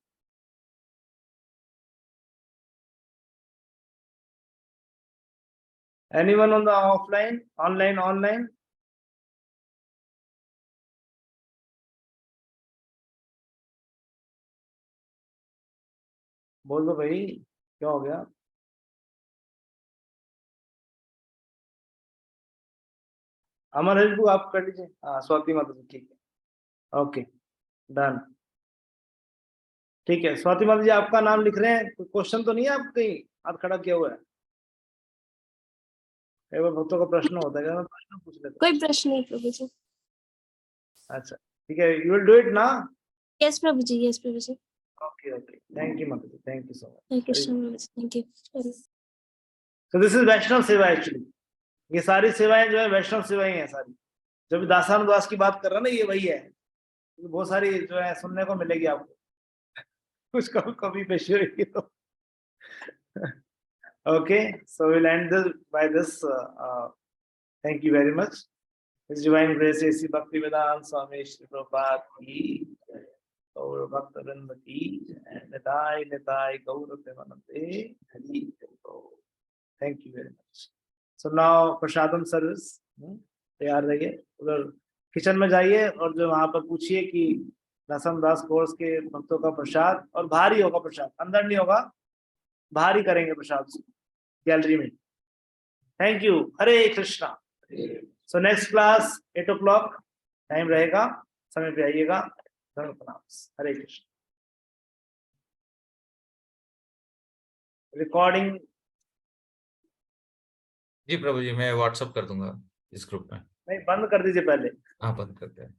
Anyone on the offline, online, online? बोल दो भाई, क्या हो गया? अमर हरिबू आप कर लीजिए, हाँ स्वाति माता जी, ठीक है ओके डन, ठीक है। स्वाति माता जी आपका नाम लिख रहे हैं, कोई क्वेश्चन तो नहीं है? आप कहीं हाथ खड़ा किया हुआ है? कई बार भक्तों का प्रश्न होता है, मैं प्रश्न पूछ लेता कोई प्रश्न नहीं प्रभु जी। हूँ। अच्छा ठीक है, यू विल डू इट ना? Yes Prabhu ji, yes Prabhu ji. Okay okay, thank you माता जी, thank you so much, thank you so much, thank you. So this is Vaishnava seva actually. ये सारी सेवाएं जो है वैष्णव सेवाएं हैं सारी, जो भी दासानुदास की बात कर रहा है ना, ये वही है। ये बहुत सारी जो है सुनने को मिलेगी आपको, कुछ कभी पेशी होगी तो okay so will and this by this, thank you very much. His divine grace ऐसी भक्ति वेदांत स्वामी श्री प्रभुपाद की गौर भक्त वृंद की निताय निताय गौर प्रेमानंदे हरि बोल। Thank you very much. So now prasadam service. तैयार रहिए। उधर किचन में जाइए और जो वहां पर पूछिए कि नरसमदास कोर्स के भक्तों का प्रसाद, और भारी होगा प्रसाद, अंदर नहीं होगा, भारी करेंगे प्रसाद गैलरी में। Thank you. Hare Krishna. So next class 8 o'clock time रहेगा, समय पे आइएगा। हरे कृष्ण। रिकॉर्डिंग जी प्रभु जी, मैं व्हाट्सअप कर दूंगा इस ग्रुप में। नहीं, बंद कर दीजिए पहले। हाँ, बंद करते हैं।